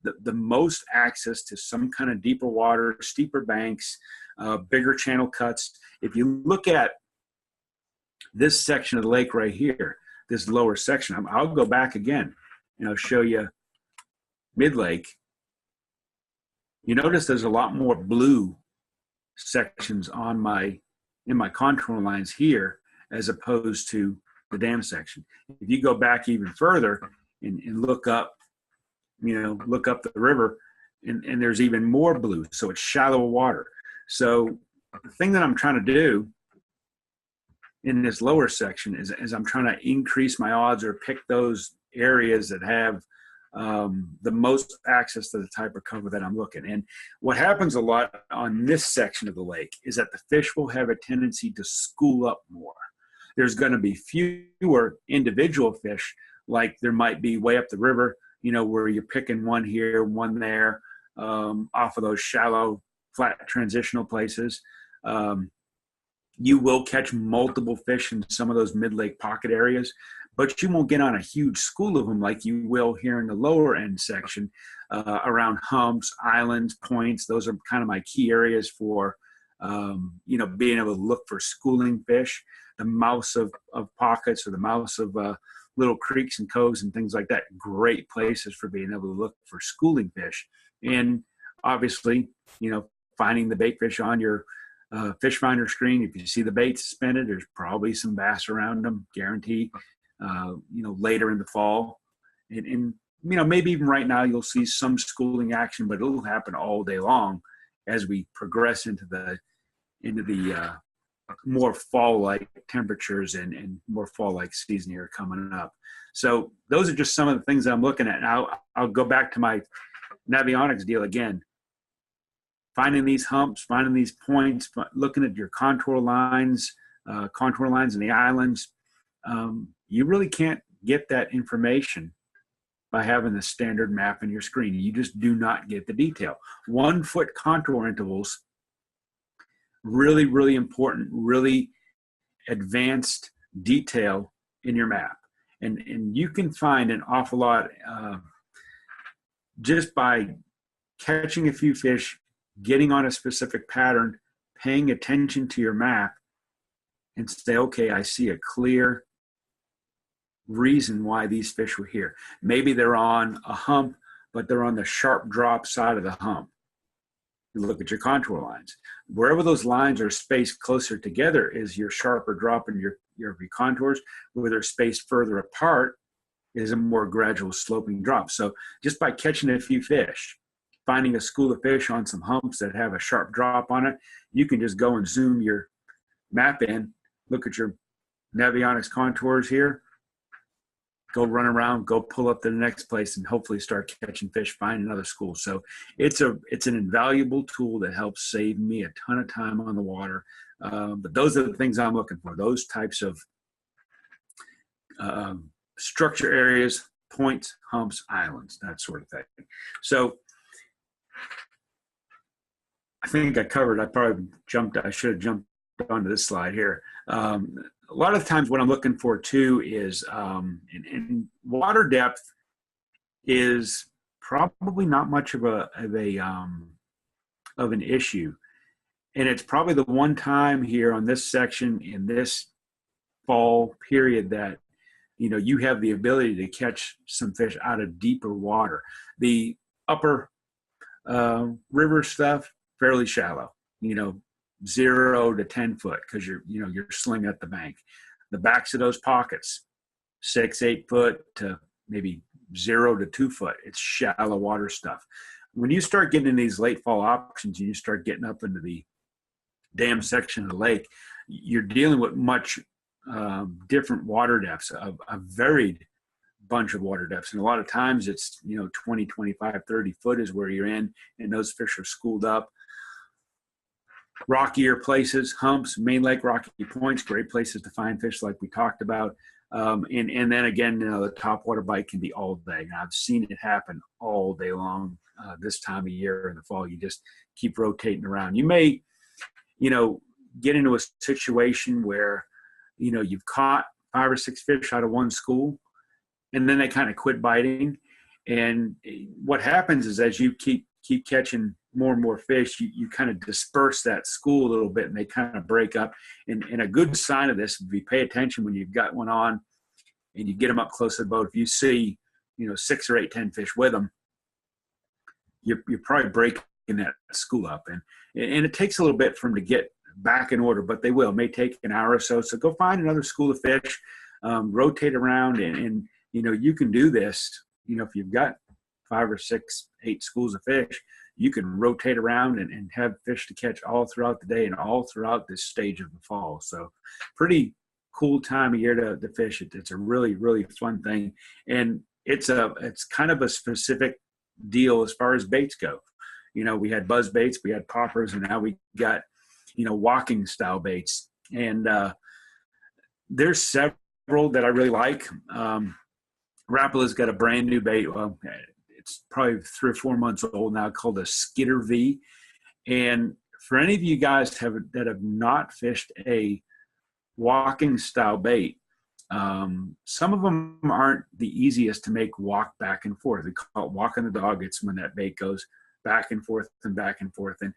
the most access to some kind of deeper water, steeper banks, bigger channel cuts. If you look at this section of the lake right here, this lower section, I'll go back again and I'll show you Midlake. You notice there's a lot more blue sections in my contour lines here as opposed to the dam section. If you go back even further and look up the river, and there's even more blue, so it's shallow water. So the thing that I'm trying to do in this lower section is I'm trying to increase my odds or pick those areas that have the most access to the type of cover that I'm looking. And what happens a lot on this section of the lake is that the fish will have a tendency to school up more. There's going to be fewer individual fish, like there might be way up the river, where you're picking one here, one there, off of those shallow, flat transitional places. You will catch multiple fish in some of those mid-lake pocket areas, but you won't get on a huge school of them like you will here in the lower end section, around humps, islands, points. Those are kind of my key areas for, being able to look for schooling fish. The mouths of pockets, or the mouths of little creeks and coves and things like that, great places for being able to look for schooling fish. And obviously, finding the bait fish on your fish finder screen. If you see the bait suspended, there's probably some bass around them, guarantee, later in the fall. And maybe even right now you'll see some schooling action, but it'll happen all day long as we progress into the more fall-like temperatures and more fall-like season here coming up. So those are just some of the things that I'm looking at. Now I'll go back to my Navionics deal again. Finding these humps, finding these points, looking at your contour lines in the islands. You really can't get that information by having the standard map in your screen. You just do not get the detail. 1 foot contour intervals, really, really important, really advanced detail in your map. And you can find an awful lot just by catching a few fish, getting on a specific pattern, paying attention to your map, and say, okay, I see a clear reason why these fish were here. Maybe they're on a hump, but they're on the sharp drop side of the hump. You look at your contour lines. Wherever those lines are spaced closer together is your sharper drop in your contours. Where they're spaced further apart is a more gradual sloping drop. So just by catching a few fish, finding a school of fish on some humps that have a sharp drop on it, you can just go and zoom your map in, look at your Navionics contours here, go run around, go pull up to the next place, and hopefully start catching fish, find another school. So it's an invaluable tool that helps save me a ton of time on the water. But those are the things I'm looking for, those types of structure areas, points, humps, islands, that sort of thing. So I think I covered, I should have jumped onto this slide here. A lot of times what I'm looking for too is, in water depth is probably not much of an issue. And it's probably the one time here on this section in this fall period that, you have the ability to catch some fish out of deeper water. The upper river stuff, fairly shallow, 0 to 10 foot, because you're slinging at the bank. The backs of those pockets, 6, 8 foot to maybe 0 to 2 foot. It's shallow water stuff. When you start getting in these late fall options and you start getting up into the dam section of the lake, you're dealing with much different water depths, a varied bunch of water depths. And a lot of times it's, 20, 25, 30 foot is where you're in, and those fish are schooled up. Rockier places, humps, main lake, rocky points, great places to find fish like we talked about. And then again, the topwater bite can be all day. And I've seen it happen all day long this time of year in the fall. You just keep rotating around. You may, get into a situation where, you've caught 5 or 6 fish out of one school, and then they kind of quit biting. And what happens is as you keep catching more and more fish, you kind of disperse that school a little bit, and they kind of break up. And a good sign of this would be pay attention when you've got one on and you get them up close to the boat. If you see, 6 or 8, 10 fish with them, you're probably breaking that school up. And it takes a little bit for them to get back in order, but they will. It may take an hour or so. So go find another school of fish, rotate around, and you can do this. If you've got 5 or 6, 8 schools of fish, you can rotate around and have fish to catch all throughout the day and all throughout this stage of the fall. So pretty cool time of year to fish. It's a really, really fun thing. And it's kind of a specific deal as far as baits go. You know, we had Buzzbaits, we had poppers, and now we got, you know, walking style baits. And there's several that I really like. Rapalla's got a brand new bait. Well, it's probably 3 or 4 months old now, called a Skitter V. And for any of you guys that have not fished a walking style bait, some of them aren't the easiest to make walk back and forth. They call it walking the dog. It's when that bait goes back and forth and back and forth. And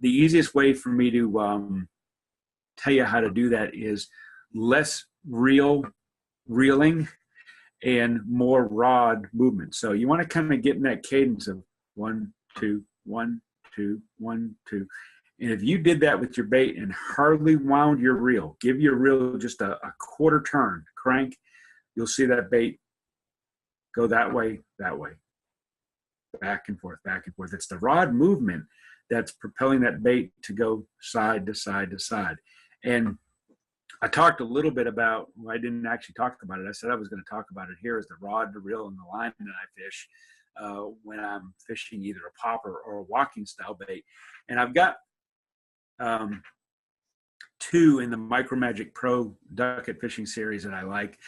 the easiest way for me to tell you how to do that is less reeling and more rod movement. So you want to kind of get in that cadence of 1, 2, 1, 2, 1, 2. And if you did that with your bait and hardly wound your reel, give your reel just a quarter turn, crank, you'll see that bait go that way, back and forth, back and forth. It's the rod movement that's propelling that bait to go side to side to side. And I talked a little bit about, well, I didn't actually talk about it. I said I was going to talk about it here, is the rod, the reel, and the line that I fish when I'm fishing either a popper or a walking style bait. And I've got 2 in the Micro Magic Pro Ducket Fishing Series that I like.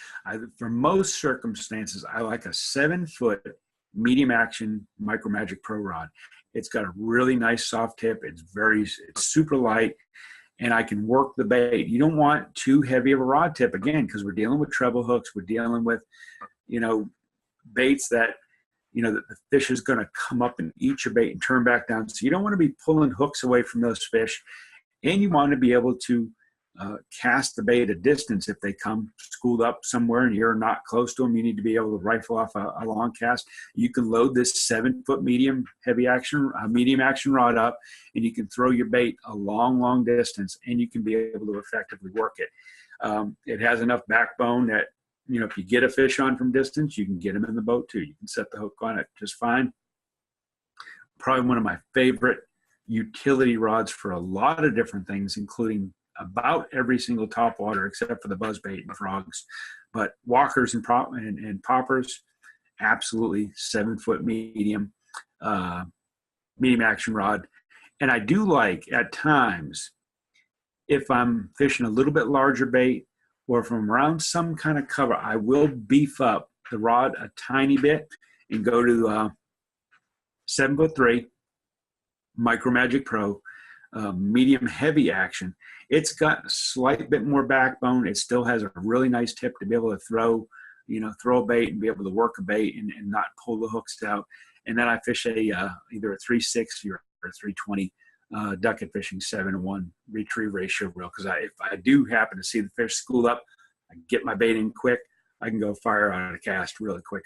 For most circumstances, I like a 7-foot medium action Micro Magic Pro rod. It's got a really nice soft tip. It's super light, and I can work the bait. You don't want too heavy of a rod tip, again, because we're dealing with treble hooks. We're dealing with, you know, baits that, you know, that the fish is going to come up and eat your bait and turn back down. So you don't want to be pulling hooks away from those fish. And you want to be able to cast the bait a distance if they come schooled up somewhere and you're not close to them. You need to be able to rifle off a long cast. You can load this 7-foot medium action rod up, and you can throw your bait a long distance, and you can be able to effectively work it. It has enough backbone that, you know, if you get a fish on from distance, you can get them in the boat too. You can set the hook on it just fine. Probably one of my favorite utility rods for a lot of different things, including about every single topwater except for the buzzbait and frogs. But walkers and poppers, absolutely 7-foot medium action rod. And I do like, at times, if I'm fishing a little bit larger bait or if I'm around some kind of cover, I will beef up the rod a tiny bit and go to 7'3" Micro Magic Pro medium heavy action. It's got a slight bit more backbone. It still has a really nice tip to be able to throw a bait and be able to work a bait and not pull the hooks out. And then I fish either a 360 or a 320 ducket fishing 7-to-1 retrieve ratio reel, because if I do happen to see the fish school up, I get my bait in quick, I can go fire out a cast really quick.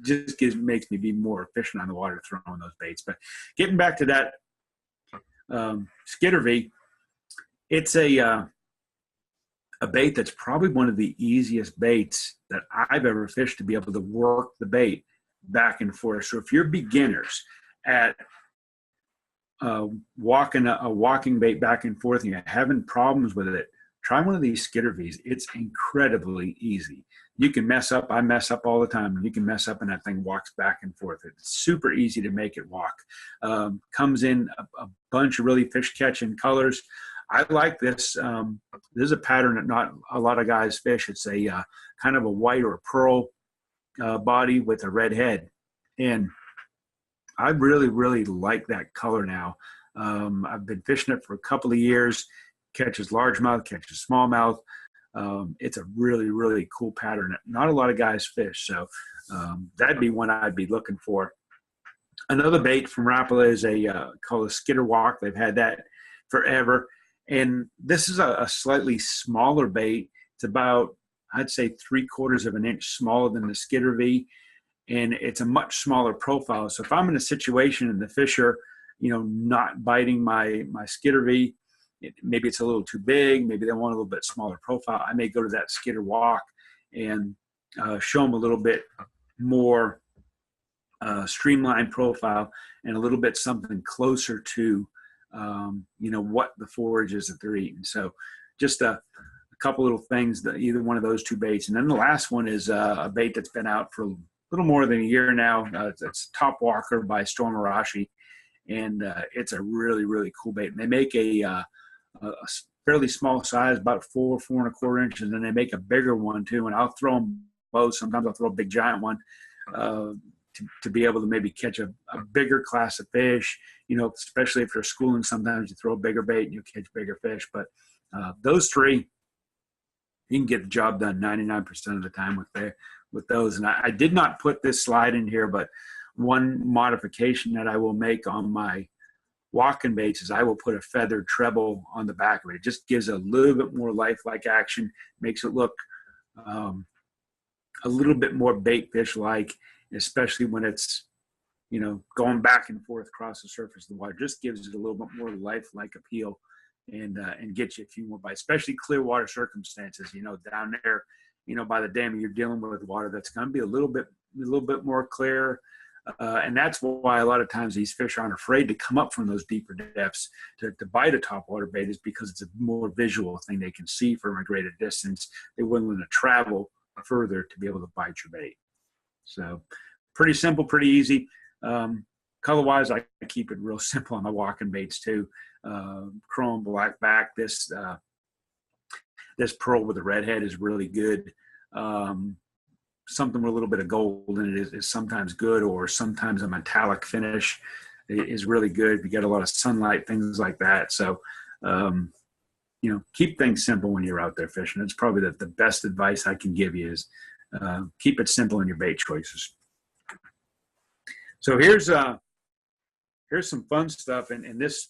Makes me be more efficient on the water throwing those baits. But getting back to that Skitter V, it's a bait that's probably one of the easiest baits that I've ever fished to be able to work the bait back and forth. So if you're beginners at walking a walking bait back and forth and you're having problems with it, try one of these Skitter Vs. It's incredibly easy. You can mess up. I mess up all the time. You can mess up and that thing walks back and forth. It's super easy to make it walk. Comes in a bunch of really fish-catching colors. I like this. This is a pattern that not a lot of guys fish. It's a kind of a white or a pearl body with a red head. And I really, really like that color now. I've been fishing it for a couple of years. Catches largemouth, catches smallmouth. It's a really, really cool pattern that not a lot of guys fish. So that'd be one I'd be looking for. Another bait from Rapala is called a Skitter Walk. They've had that forever. And this is a slightly smaller bait. It's about, I'd say, 3/4 of an inch smaller than the Skitter V. And it's a much smaller profile. So if I'm in a situation and the fish are, not biting my Skitter V, maybe it's a little too big, maybe they want a little bit smaller profile, I may go to that Skitter Walk and show them a little bit more streamlined profile and a little bit something closer to, what the forage is that they're eating. So just a couple little things, that either one of those two baits. And then the last one is a bait that's been out for little more than a year now. It's Topwater by Storm Arashi, and it's a really, really cool bait. And they make a fairly small size, about 4.25 inches, and they make a bigger one too. And I'll throw them both. Sometimes I'll throw a big giant one to be able to maybe catch a bigger class of fish. You know, especially if you're schooling, sometimes you throw a bigger bait and you catch bigger fish. But those three, you can get the job done 99% of the time with those. And I did not put this slide in here, but one modification that I will make on my walking baits is I will put a feathered treble on the back of it. It just gives a little bit more lifelike action, makes it look a little bit more bait fish-like, especially when it's, you know, going back and forth across the surface of the water. Just gives it a little bit more lifelike appeal and get you a few more bites, especially clear water circumstances. You know, down there, you know, by the dam, you're dealing with water that's going to be a little bit more clear. And that's why a lot of times these fish aren't afraid to come up from those deeper depths to bite a topwater bait, is because it's a more visual thing. They can see from a greater distance. They're willing to travel further to be able to bite your bait. So pretty simple, pretty easy. Color-wise, I keep it real simple on my walking baits too. Chrome black back. This pearl with the red head is really good. Something with a little bit of gold in it is sometimes good, or sometimes a metallic finish is really good if you get a lot of sunlight, things like that. So, you know, keep things simple when you're out there fishing. It's probably the best advice I can give you is keep it simple in your bait choices. So here's some fun stuff, and this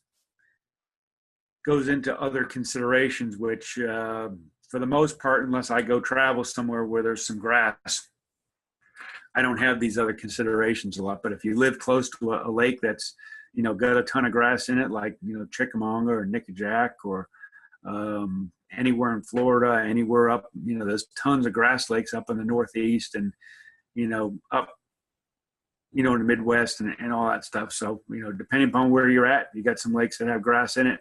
goes into other considerations, which for the most part, unless I go travel somewhere where there's some grass, I don't have these other considerations a lot. But if you live close to a lake that's, you know, got a ton of grass in it, like, you know, Chickamauga or Nickajack, or anywhere in Florida, anywhere up, you know, there's tons of grass lakes up in the Northeast, and, you know, up, you know, in the Midwest and all that stuff. So, you know, depending upon where you're at, you got some lakes that have grass in it.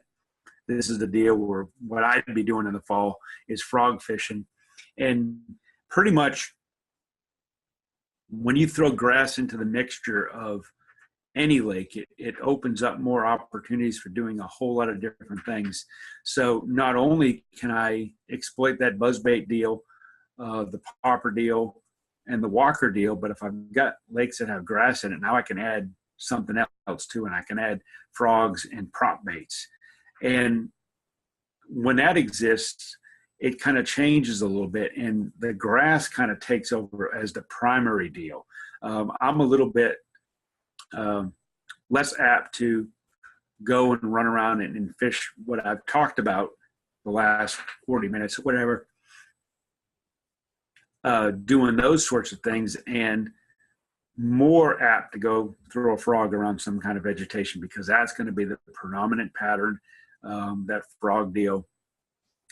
This is the deal where what I'd be doing in the fall is frog fishing. And pretty much when you throw grass into the mixture of any lake, it opens up more opportunities for doing a whole lot of different things. So not only can I exploit that buzzbait deal, the popper deal, and the walker deal, but if I've got lakes that have grass in it, now I can add something else too, and I can add frogs and prop baits. And when that exists, it kind of changes a little bit, and the grass kind of takes over as the primary deal. I'm a little bit less apt to go and run around and fish what I've talked about the last 40 minutes, whatever, doing those sorts of things, and more apt to go throw a frog around some kind of vegetation, because that's going to be the predominant pattern. That frog deal,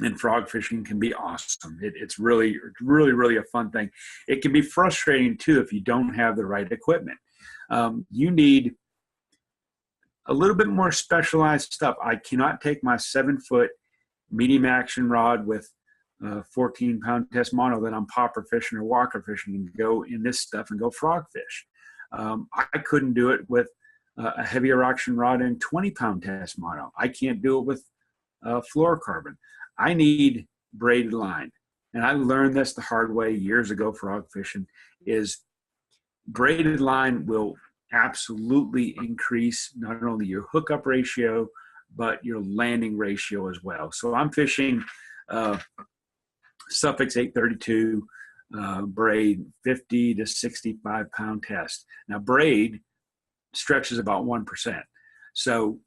and frog fishing can be awesome. It's really, really a fun thing. It can be frustrating too if you don't have the right equipment. You need a little bit more specialized stuff. I cannot take my 7-foot medium action rod with 14-pound test mono that I'm popper fishing or walker fishing and go in this stuff and go frog fish. I couldn't do it with a heavier action rod and 20-pound test mono. I can't do it with fluorocarbon. I need braided line. And I learned this the hard way years ago frog fishing, is braided line will absolutely increase not only your hookup ratio, but your landing ratio as well. So I'm fishing Suffix 832 braid, 50 to 65 pound test. Now braid stretches about 1%. So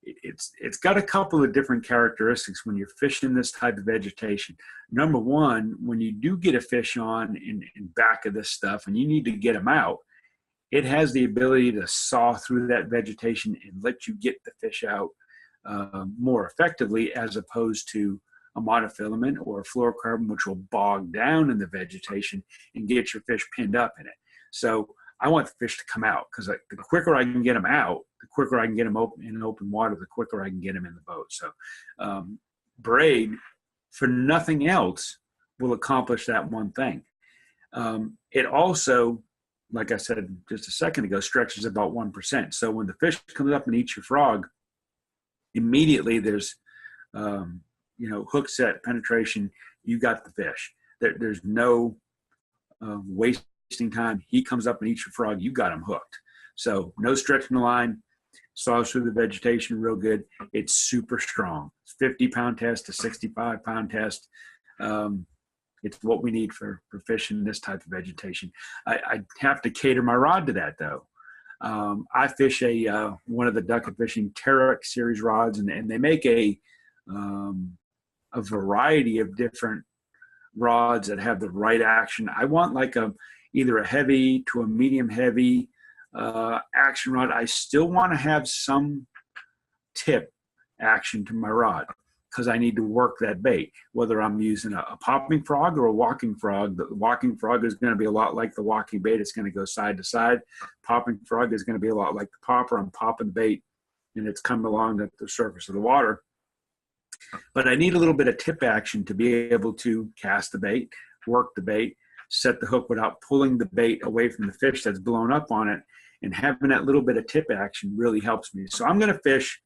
it's got a couple of different characteristics when you're fishing this type of vegetation. Number one, when you do get a fish on in back of this stuff and you need to get them out, it has the ability to saw through that vegetation and let you get the fish out more effectively, as opposed to a monofilament or a fluorocarbon, which will bog down in the vegetation and get your fish pinned up in it. So I want the fish to come out, because the quicker I can get them out, the quicker I can get them in open water, the quicker I can get them in the boat. So braid, for nothing else, will accomplish that one thing. It also like I said just a second ago, stretches about 1%. So when the fish comes up and eats your frog, immediately there's, hook set penetration. You got the fish. There's no wasting time. He comes up and eats your frog. You got him hooked. So no stretching the line. Saws through the vegetation real good. It's super strong. It's 50-pound test to 65-pound test. It's what we need for fishing this type of vegetation. I have to cater my rod to that, though. I fish one of the duck fishing Terex series rods, and they make a variety of different rods that have the right action. I want like either a heavy to a medium heavy action rod. I still want to have some tip action to my rod because I need to work that bait, whether I'm using a popping frog or a walking frog. The walking frog is going to be a lot like the walking bait. It's going to go side to side. Popping frog is going to be a lot like the popper. I'm popping the bait and it's coming along the surface of the water. But I need a little bit of tip action to be able to cast the bait, work the bait, set the hook without pulling the bait away from the fish that's blown up on it. And having that little bit of tip action really helps me. So I'm going to fish.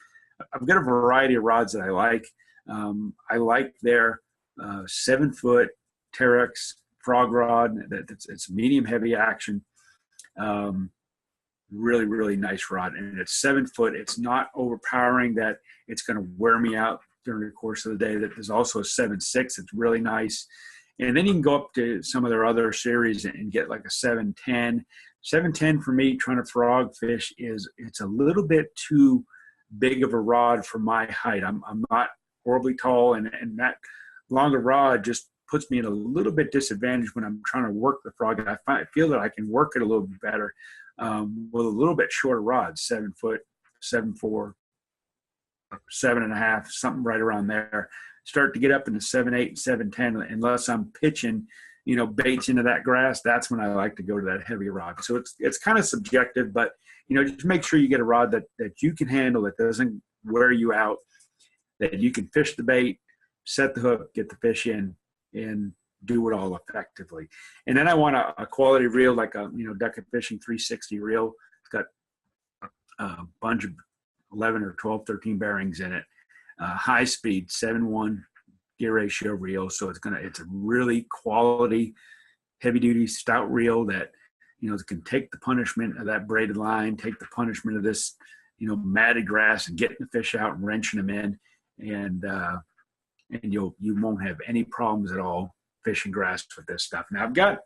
I've got a variety of rods that I like. I like their 7-foot Terex frog rod. It's medium heavy action. Really, really nice rod. And it's 7 foot. It's not overpowering that it's going to wear me out during the course of the day. There's also a 7.6. It's really nice. And then you can go up to some of their other series and get like a 7.10. 7.10 for me, trying to frog fish, it's a little bit too big of a rod for my height. I'm not horribly tall, and that longer rod just puts me in a little bit disadvantage when I'm trying to work the frog. And I feel that I can work it a little bit better with a little bit shorter rod, 7 foot, 7.4, 7.5, something right around there. Start to get up into 7.8 and 7.10, unless I'm pitching, baits into that grass. That's when I like to go to that heavy rod. So it's kind of subjective, but just make sure you get a rod that you can handle, that doesn't wear you out, that you can fish the bait, set the hook, get the fish in, and do it all effectively. And then I want a quality reel, like a duck and fishing 360 reel. It's got a bunch of 11 or 12, 13 bearings in it. High speed 7-1 gear ratio reel. So it's a really quality, heavy duty stout reel that, can take the punishment of that braided line, take the punishment of this, matted grass, and getting the fish out and wrenching them in. And you won't have any problems at all fishing grass with this stuff. Now I've got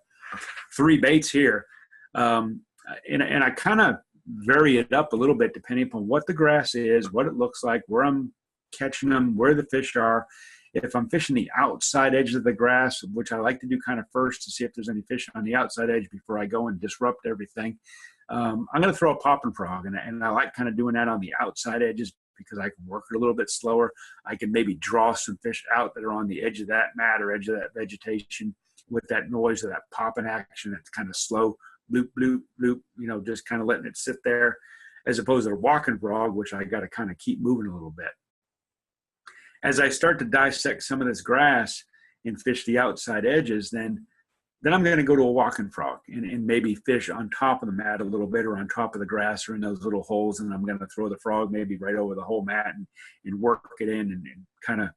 3 baits here. And I kind of vary it up a little bit depending upon what the grass is, what it looks like, where I'm catching them, where the fish are. If I'm fishing the outside edge of the grass, which I like to do kind of first to see if there's any fish on the outside edge before I go and disrupt everything, I'm going to throw a popping frog. And I like kind of doing that on the outside edges because I can work it a little bit slower. I can maybe draw some fish out that are on the edge of that mat or edge of that vegetation with that noise of that popping action. That's kind of slow, bloop, bloop, bloop, just kind of letting it sit there, as opposed to a walking frog, which I got to kind of keep moving a little bit. As I start to dissect some of this grass and fish the outside edges, then I'm going to go to a walking frog and maybe fish on top of the mat a little bit, or on top of the grass, or in those little holes. And I'm going to throw the frog maybe right over the whole mat and work it in and kind of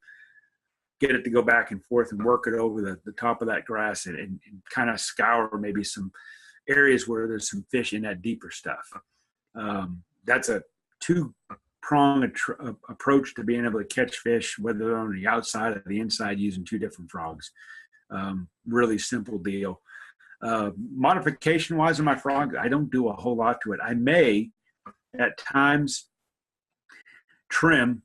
get it to go back and forth and work it over the top of that grass and kind of scour maybe some areas where there's some fish in that deeper stuff. That's a 2-pronged approach to being able to catch fish, whether they're on the outside or the inside, using 2 different frogs. Really simple deal. Modification wise on my frog, I don't do a whole lot to it. I may at times trim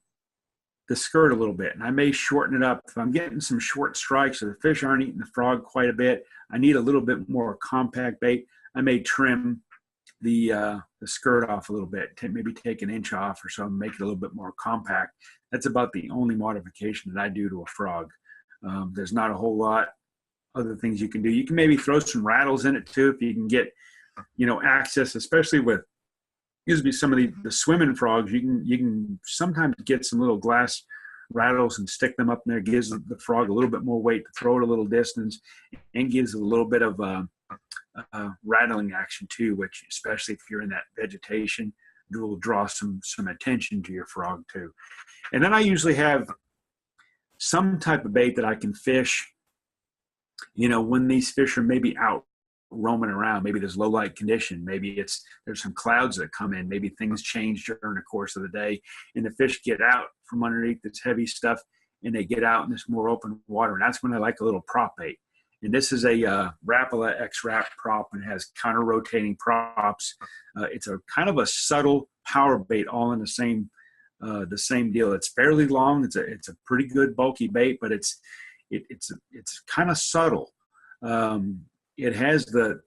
the skirt a little bit, and I may shorten it up. If I'm getting some short strikes or the fish aren't eating the frog quite a bit, I need a little bit more compact bait, I may trim the skirt off a little bit, maybe take an inch off or so, and make it a little bit more compact. That's about the only modification that I do to a frog. There's not a whole lot other things you can do. You can maybe throw some rattles in it too, if you can get, access, especially with, some of the swimming frogs. You can sometimes get some little glass rattles and stick them up in there. It gives the frog a little bit more weight to throw it a little distance, and gives it a little bit of rattling action too, which, especially if you're in that vegetation, will draw some attention to your frog too. And then I usually have some type of bait that I can fish, when these fish are maybe out roaming around. Maybe there's low light condition. Maybe there's some clouds that come in. Maybe things change during the course of the day, and the fish get out from underneath this heavy stuff, and they get out in this more open water. And that's when I like a little prop bait. And this is a Rapala X-Rap prop, and it has counter-rotating props. It's a kind of a subtle power bait, all in the same deal. It's fairly long. It's a pretty good bulky bait, but it's kind of subtle. It has the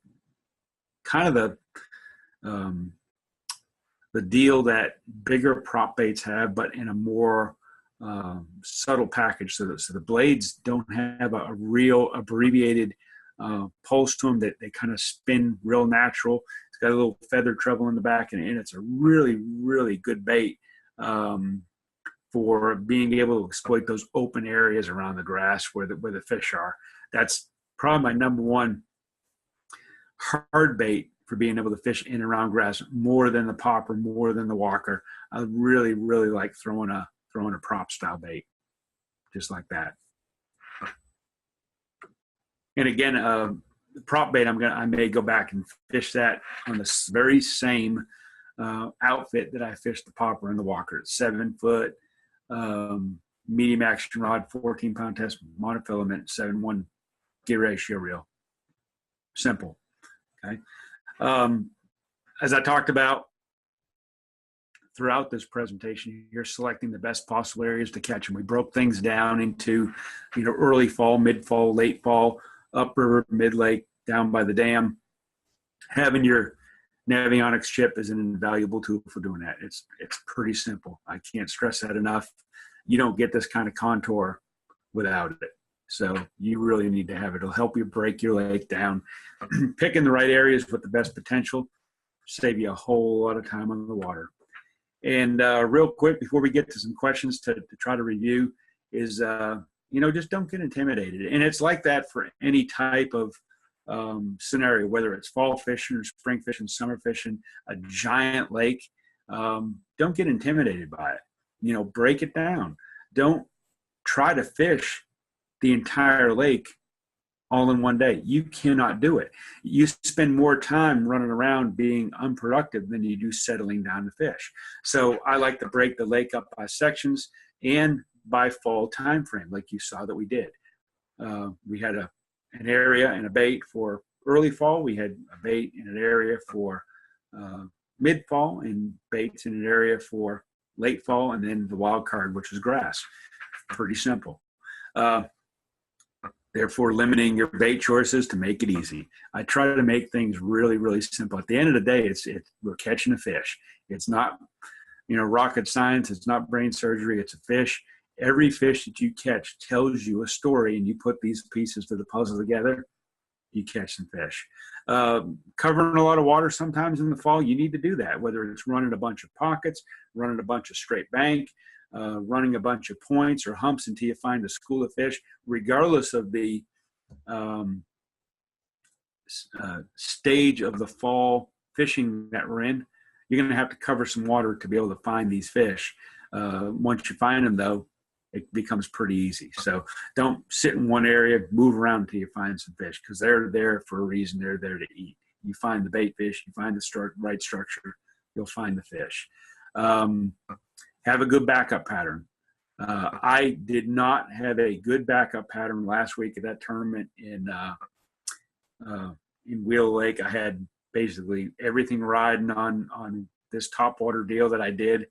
deal that bigger prop baits have, but in a more subtle package. So the blades don't have a real abbreviated pulse to them. That they kind of spin real natural. It's got a little feather treble in the back, and it's a really, really good bait for being able to exploit those open areas around the grass where the fish are. That's probably my number one hard bait for being able to fish in and around grass, more than the popper, more than the walker. I really, really like throwing a prop style bait, just like that. And again, the prop bait, I may go back and fish that on the very same outfit that I fished the popper and the walker. It's 7-foot medium action rod, 14-pound test monofilament, 7:1 gear ratio reel. Simple. Okay. As I talked about throughout this presentation, you're selecting the best possible areas to catch them. We broke things down into, early fall, mid-fall, late fall, upriver, mid-lake, down by the dam. Having your Navionics chip is an invaluable tool for doing that. It's pretty simple. I can't stress that enough. You don't get this kind of contour without it. So you really need to have it. It'll help you break your lake down. Picking the right areas with the best potential save you a whole lot of time on the water. And real quick, before we get to some questions to try to review, is, just don't get intimidated. And it's like that for any type of scenario, whether it's fall fishing or spring fishing, summer fishing, a giant lake. Don't get intimidated by it. Break it down. Don't try to fish the entire lake all in one day. You cannot do it. You spend more time running around being unproductive than you do settling down to fish. So I like to break the lake up by sections and by fall time frame, like you saw that we did. We had an area and a bait for early fall. We had a bait in an area for mid-fall, and baits in an area for late fall, and then the wild card, which is grass. Pretty simple. Therefore, limiting your bait choices to make it easy. I try to make things really, really simple. At the end of the day, we're catching a fish. It's not, rocket science. It's not brain surgery. It's a fish. Every fish that you catch tells you a story, and you put these pieces to the puzzle together, you catch some fish. Covering a lot of water sometimes in the fall, you need to do that, whether it's running a bunch of pockets, running a bunch of straight bank, running a bunch of points or humps until you find a school of fish. Regardless of the stage of the fall fishing that we're in, you're going to have to cover some water to be able to find these fish. Once you find them, though, it becomes pretty easy. So don't sit in one area, move around until you find some fish, because they're there for a reason. They're there to eat. You find the bait fish, you find the right structure, you'll find the fish. Have a good backup pattern. I did not have a good backup pattern last week at that tournament in Wheel Lake. I had basically everything riding on this topwater deal that I did.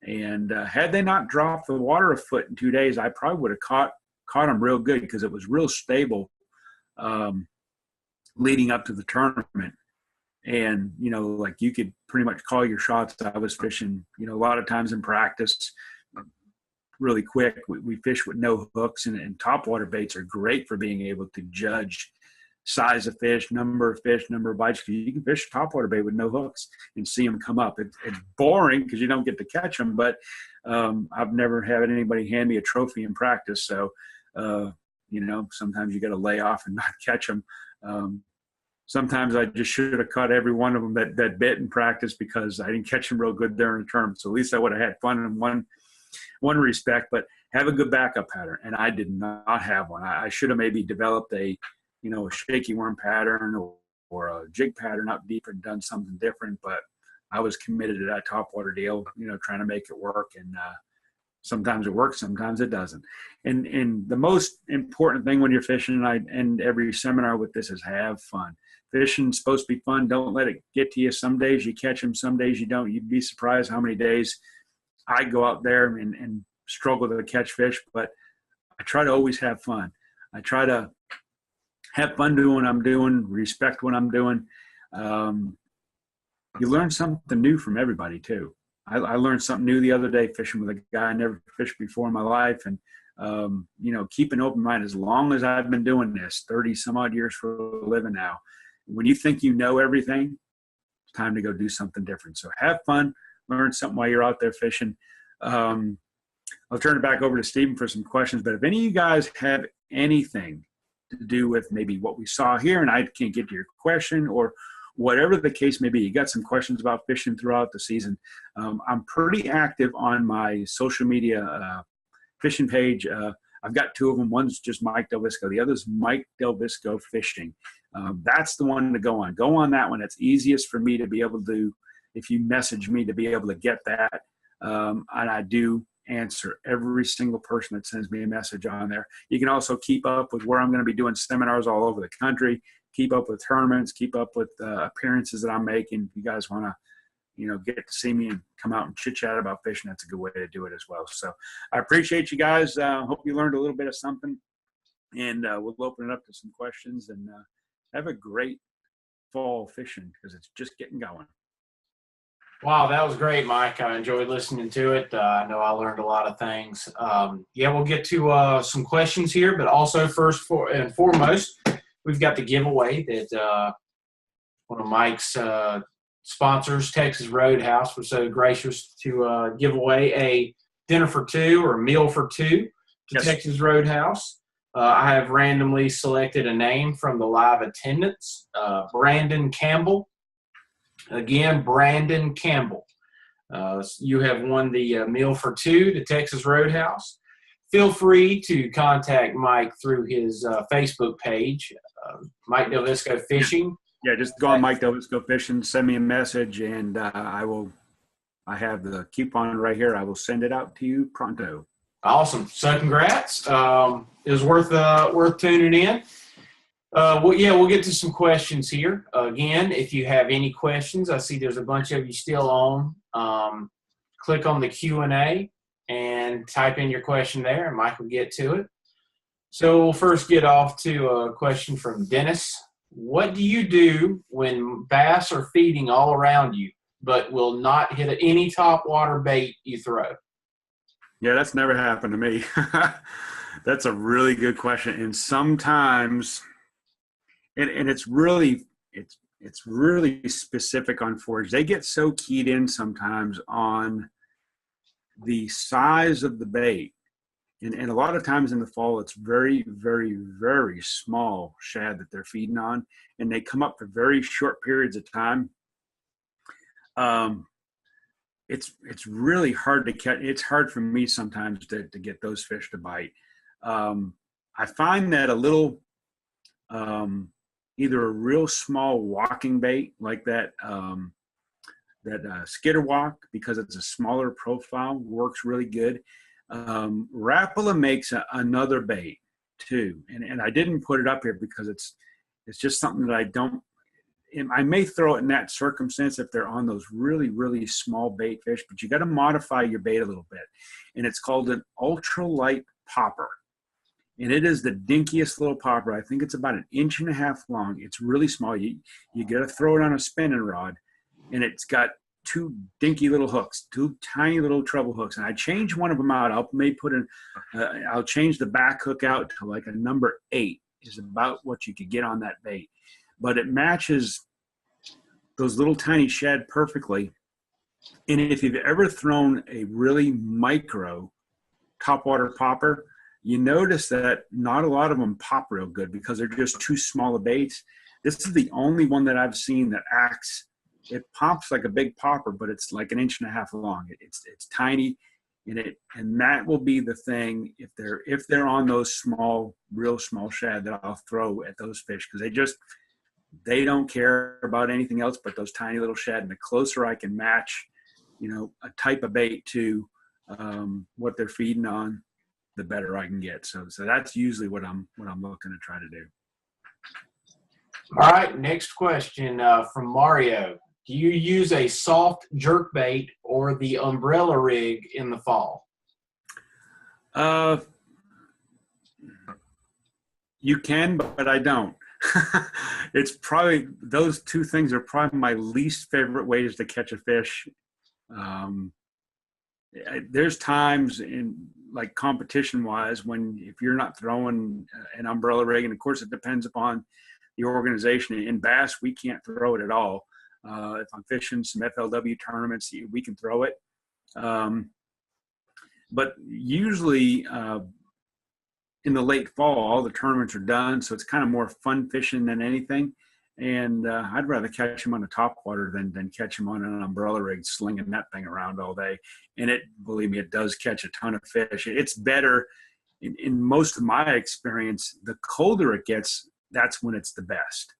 And had they not dropped the water a foot in 2 days, I probably would have caught them real good, because it was real stable leading up to the tournament. And, like you could pretty much call your shots. I was fishing, a lot of times in practice really quick. We fish with no hooks, and topwater baits are great for being able to judge size of fish, number of bites. You can fish a topwater bait with no hooks and see them come up. It's boring because you don't get to catch them, but I've never had anybody hand me a trophy in practice. So, sometimes you got to lay off and not catch them. sometimes I just should have caught every one of them that bit in practice because I didn't catch them real good there in the tournament. So at least I would have had fun in one respect, but have a good backup pattern. And I did not have one. I should have maybe developed a shaky worm pattern or a jig pattern up deep and done something different, but I was committed to that topwater deal, trying to make it work. And sometimes it works, sometimes it doesn't. And the most important thing when you're fishing, and I end every seminar with this, is have fun. Fishing's supposed to be fun. Don't let it get to you. Some days you catch them, some days you don't. You'd be surprised how many days I go out there and struggle to catch fish, but I try to always have fun. I try to have fun doing what I'm doing, respect what I'm doing. You learn something new from everybody too. I learned something new the other day fishing with a guy I never fished before in my life. And, keep an open mind. As long as I've been doing this, 30 some odd years for a living now, when you think you know everything, it's time to go do something different. So have fun, learn something while you're out there fishing. I'll turn it back over to Stephen for some questions, but if any of you guys have anything to do with maybe what we saw here and I can't get to your question, or whatever the case may be, you got some questions about fishing throughout the season, I'm pretty active on my social media fishing page. I've got two of them. One's just Mike Delvisco. The other's Mike Delvisco Fishing. That's the one to go on. Go on that one. It's easiest for me to be able to, if you message me, to be able to get that. And I do answer every single person that sends me a message on there. You can also keep up with where I'm going to be doing seminars all over the country, keep up with tournaments, keep up with appearances that I'm making. If you guys want to, get to see me and come out and chit chat about fishing, that's a good way to do it as well. So I appreciate you guys. Hope you learned a little bit of something, and we'll open it up to some questions, and have a great fall fishing because it's just getting going. Wow, that was great, Mike. I enjoyed listening to it. I know I learned a lot of things. We'll get to some questions here, but also first and foremost, we've got the giveaway that one of Mike's sponsors, Texas Roadhouse, was so gracious to give away a dinner for two or a meal for two to Yes. Texas Roadhouse. I have randomly selected a name from the live attendance, Brandon Campbell. Again, Brandon Campbell. You have won the meal for two to Texas Roadhouse. Feel free to contact Mike through his Facebook page, Mike Delvisco Fishing. Yeah, just go on Mike Delvisco Fishing, send me a message, and I have the coupon right here. I will send it out to you pronto. Awesome. So congrats. It was worth tuning in. We'll get to some questions here. Again, if you have any questions, I see there's a bunch of you still on. Click on the Q&A and type in your question there, and Mike will get to it. So we'll first get off to a question from Dennis. What do you do when bass are feeding all around you, but will not hit any topwater bait you throw? Yeah, that's never happened to me. That's a really good question. And sometimes, and it's really specific on forage. They get so keyed in sometimes on the size of the bait. And a lot of times in the fall, it's very, very, very small shad that they're feeding on, and they come up for very short periods of time. It's really hard to catch. It's hard for me sometimes to get those fish to bite. I find that a little, either a real small walking bait like that skitter walk, because it's a smaller profile, works really good. Rapala makes another bait too, and I didn't put it up here because it's just something that I may throw it in that circumstance if they're on those really, really small bait fish, but you got to modify your bait a little bit, and it's called an ultralight popper, and it is the dinkiest little popper. I think it's about 1.5 inches long. It's really small. You got to throw it on a spinning rod, and it's got two dinky little hooks, two tiny little treble hooks. And I changed one of them out. I'll change the back hook out to like a number 8 is about what you could get on that bait. But it matches those little tiny shad perfectly. And if you've ever thrown a really micro topwater popper, you notice that not a lot of them pop real good because they're just too small of baits. This is the only one that I've seen that acts. It pops like a big popper, but it's like 1.5 inches long. It's tiny, and that will be the thing if they're on those real small shad that I'll throw at those fish, because they don't care about anything else but those tiny little shad. And the closer I can match, a type of bait to what they're feeding on, the better I can get. So that's usually what I'm looking to try to do. All right, next question from Mario. Do you use a soft jerkbait or the umbrella rig in the fall? You can, but I don't. It's probably, those two things are probably my least favorite ways to catch a fish. There's times in, like, competition wise, when if you're not throwing an umbrella rig, and of course it depends upon the organization. In bass, we can't throw it at all. If I'm fishing some FLW tournaments, we can throw it. But usually in the late fall, all the tournaments are done, so it's kind of more fun fishing than anything. And I'd rather catch them on a topwater than catch them on an umbrella rig, slinging that thing around all day. And believe me, it does catch a ton of fish. It's better, in most of my experience, the colder it gets, that's when it's the best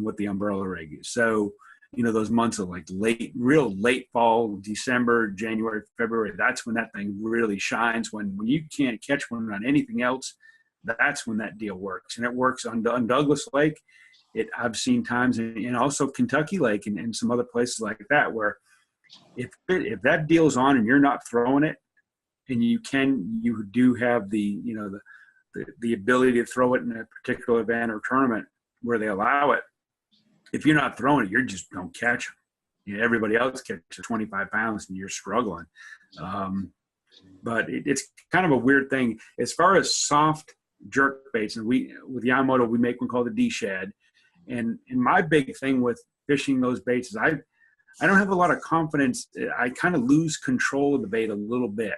with the umbrella rig. So, those months of like real late fall, December, January, February, that's when that thing really shines. When you can't catch one on anything else, that's when that deal works. And it works on Douglas Lake. I've seen times, and also Kentucky Lake and some other places like that, where if that deal's on and you're not throwing it, and you do have the ability to throw it in a particular event or tournament where they allow it. If you're not throwing it, you just don't catch them. Everybody else catches 25 pounds and you're struggling. But it's kind of a weird thing. As far as soft jerk baits, and with Yamamoto, we make one called the D-Shad. And my big thing with fishing those baits is I don't have a lot of confidence. I kind of lose control of the bait a little bit.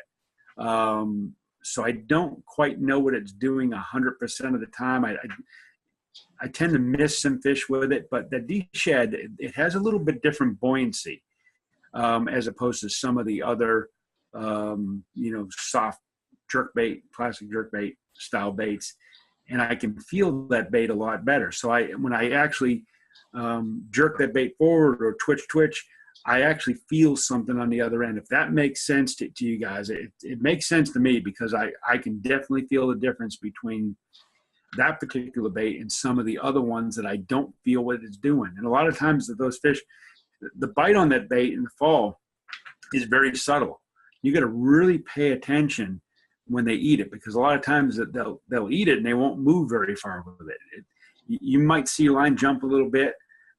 So I don't quite know what it's doing 100% of the time. I tend to miss some fish with it, but the D-Shad, it has a little bit different buoyancy as opposed to some of the other, soft jerkbait, plastic jerkbait style baits. And I can feel that bait a lot better. So when I actually jerk that bait forward or twitch, I actually feel something on the other end. If that makes sense to you guys, it makes sense to me, because I can definitely feel the difference between that particular bait and some of the other ones that I don't feel what it's doing. And a lot of times those fish, the bite on that bait in the fall is very subtle. You got to really pay attention when they eat it, because a lot of times they'll eat it and they won't move very far with it. You might see your line jump a little bit,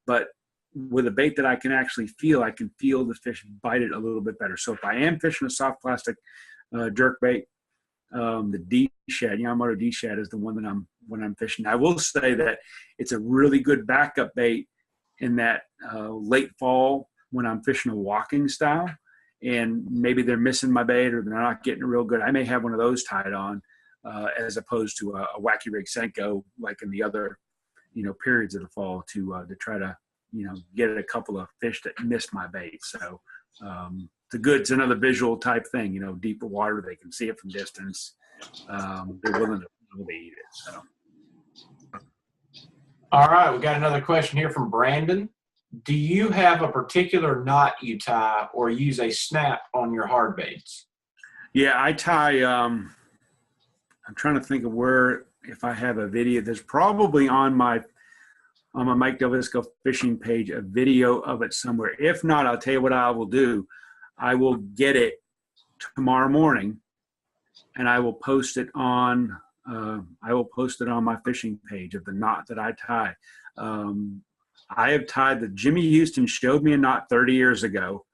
but with a bait that I can actually feel, I can feel the fish bite it a little bit better. So if I am fishing a soft plastic jerk bait, the D-Shad, Yamamoto D-Shad, is the one that I'm fishing. I will say that it's a really good backup bait in that late fall when I'm fishing a walking style, and maybe they're missing my bait or they're not getting it real good. I may have one of those tied on as opposed to a wacky rig Senko, like in the other, periods of the fall, to try to, get a couple of fish that miss my bait. So it's another visual type thing, deeper water, they can see it from distance. They're willing to eat it. So. All right, we got another question here from Brandon. Do you have a particular knot you tie or use a snap on your hard baits? Yeah, I tie, I'm trying to think of if I have a video. There's probably on my Mike Delvisco fishing page a video of it somewhere. If not, I'll tell you what I will do. I will get it tomorrow morning, and I will post it on my fishing page of the knot that I tie. I have tied Jimmy Houston showed me a knot 30 years ago,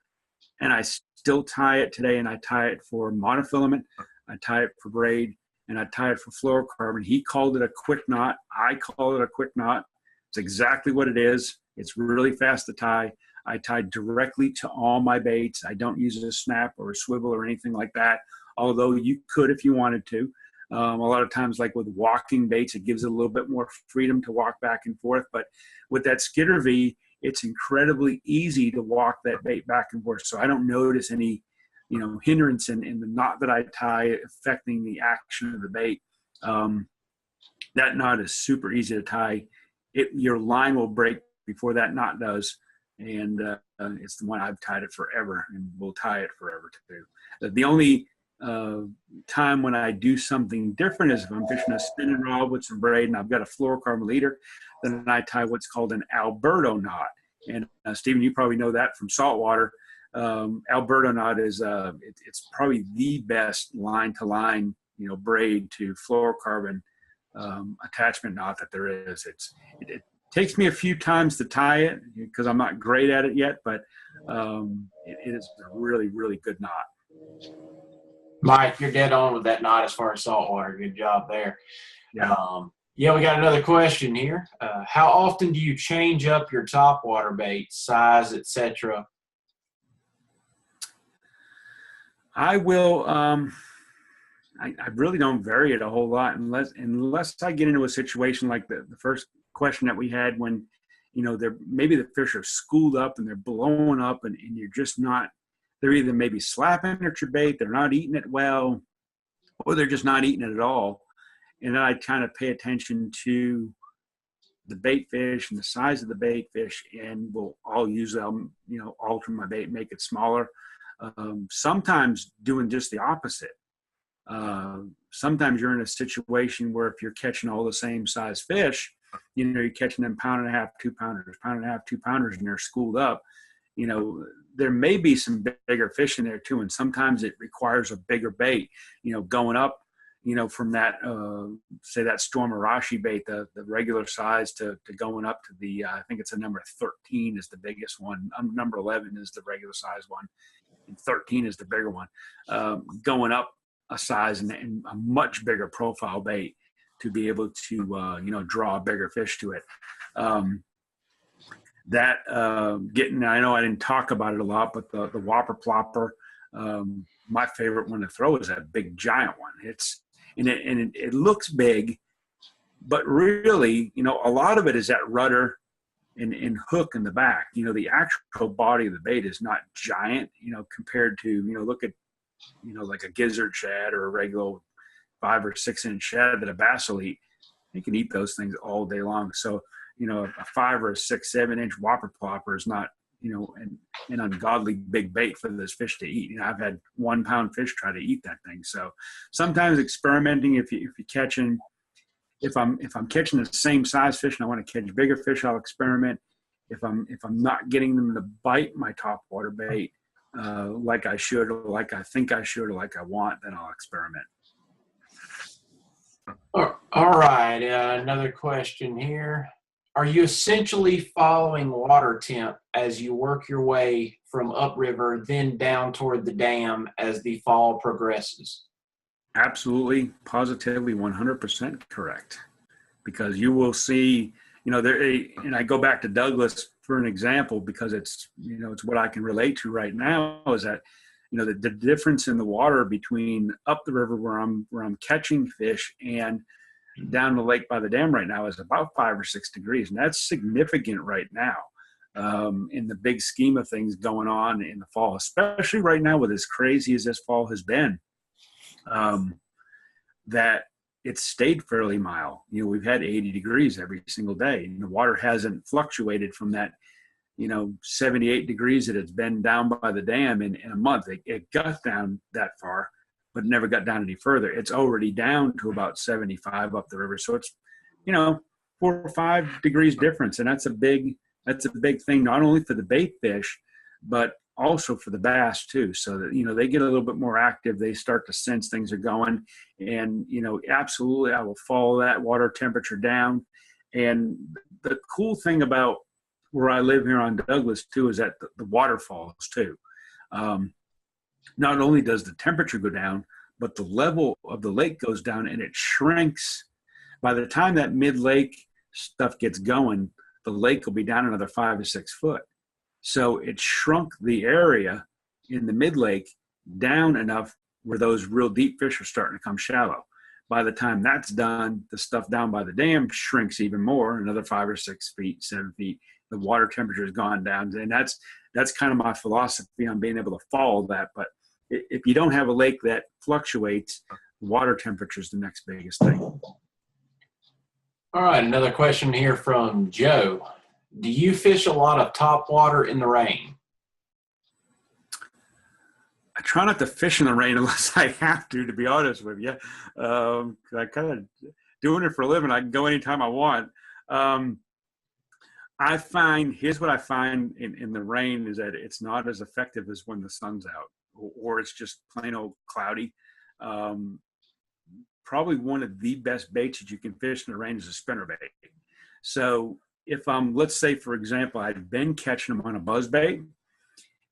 and I still tie it today, and I tie it for monofilament, I tie it for braid, and I tie it for fluorocarbon. He called it a quick knot. I call it a quick knot. It's exactly what it is. It's really fast to tie. I tie directly to all my baits. I don't use a snap or a swivel or anything like that, although you could if you wanted to. A lot of times, like with walking baits, it gives it a little bit more freedom to walk back and forth. But with that skidder V, it's incredibly easy to walk that bait back and forth. So I don't notice any, hindrance in the knot that I tie affecting the action of the bait. That knot is super easy to tie. Your line will break before that knot does. And it's the one I've tied it forever and will tie it forever too. The only time when I do something different is if I'm fishing a spinning rod with some braid and I've got a fluorocarbon leader, then I tie what's called an Alberto knot. And Stephen, you probably know that from saltwater. Alberto knot is it's probably the best line-to-line braid to fluorocarbon attachment knot that there is. It takes me a few times to tie it because I'm not great at it yet, but it is a really, really good knot. Mike, you're dead on with that knot as far as saltwater. Good job there. Yeah. We got another question here. How often do you change up your topwater bait, size, etc.? I will. I really don't vary it a whole lot unless I get into a situation like the first question that we had when, maybe the fish are schooled up and they're blowing up and you're just not. They're either maybe slapping at your bait, they're not eating it well, or they're just not eating it at all. And then I kind of pay attention to the bait fish and the size of the bait fish, and I'll use them, alter my bait, make it smaller. Sometimes doing just the opposite. Sometimes you're in a situation where if you're catching all the same size fish, you're catching them 1.5 pound, 2 pounders, and they're schooled up. There may be some bigger fish in there too, and sometimes it requires a bigger bait. Going up, from that say that Storm Arashi bait, the regular size to going up to the I think it's a number 13 is the biggest one. Number 11 is the regular size one, and 13 is the bigger one. Going up a size and a much bigger profile bait to be able to draw a bigger fish to it. I know I didn't talk about it a lot, but the Whopper Plopper, my favorite one to throw is that big giant one. It looks big, but really, a lot of it is that rudder and hook in the back. The actual body of the bait is not giant, compared to, look at, like a gizzard shad or a regular 5 or 6 inch shad that a bass will eat. You can eat those things all day long. So, a 5 or a 6, 7 inch Whopper Plopper is not, an ungodly big bait for this fish to eat. I've had 1 pound fish try to eat that thing. So sometimes experimenting, if I'm catching the same size fish and I want to catch bigger fish, I'll experiment. If I'm not getting them to bite my topwater bait like I should, or like I think I should, or like I want, then I'll experiment. All right. Another question here. Are you essentially following water temp as you work your way from upriver, then down toward the dam as the fall progresses? Absolutely, positively, 100% correct. Because you will see, and I go back to Douglas for an example because it's what I can relate to right now is that, the difference in the water between up the river where I'm catching fish and down the lake by the dam right now is about 5 or 6 degrees. And that's significant right now in the big scheme of things going on in the fall, especially right now with as crazy as this fall has been, that it's stayed fairly mild. We've had 80 degrees every single day, and the water hasn't fluctuated from that, 78 degrees that it's been down by the dam in a month. It got down that far, but never got down any further. It's already down to about 75 up the river. So it's, 4 or 5 degrees difference. And that's a big thing, not only for the bait fish, but also for the bass too. So that, they get a little bit more active. They start to sense things are going, and, absolutely, I will follow that water temperature down. And the cool thing about where I live here on Douglas too, is that the water falls too. Not only does the temperature go down, but the level of the lake goes down and it shrinks. By the time that Midlake stuff gets going, the lake will be down another 5 or 6 foot. So it shrunk the area in the Midlake down enough where those real deep fish are starting to come shallow. By the time that's done, the stuff down by the dam shrinks even more, another 5 or 6 feet, 7 feet. The water temperature has gone down, and that's kind of my philosophy on being able to follow that. But if you don't have a lake that fluctuates, water temperature is the next biggest thing. All right, another question here from Joe. Do you fish a lot of topwater in the rain? I try not to fish in the rain unless I have to be honest with you. I kind of doing it for a living. I can go anytime I want. Here's what I find in the rain is that it's not as effective as when the sun's out, or it's just plain old cloudy. Probably one of the best baits that you can fish in the rain is a spinnerbait. So if let's say, for example, I'd been catching them on a buzzbait,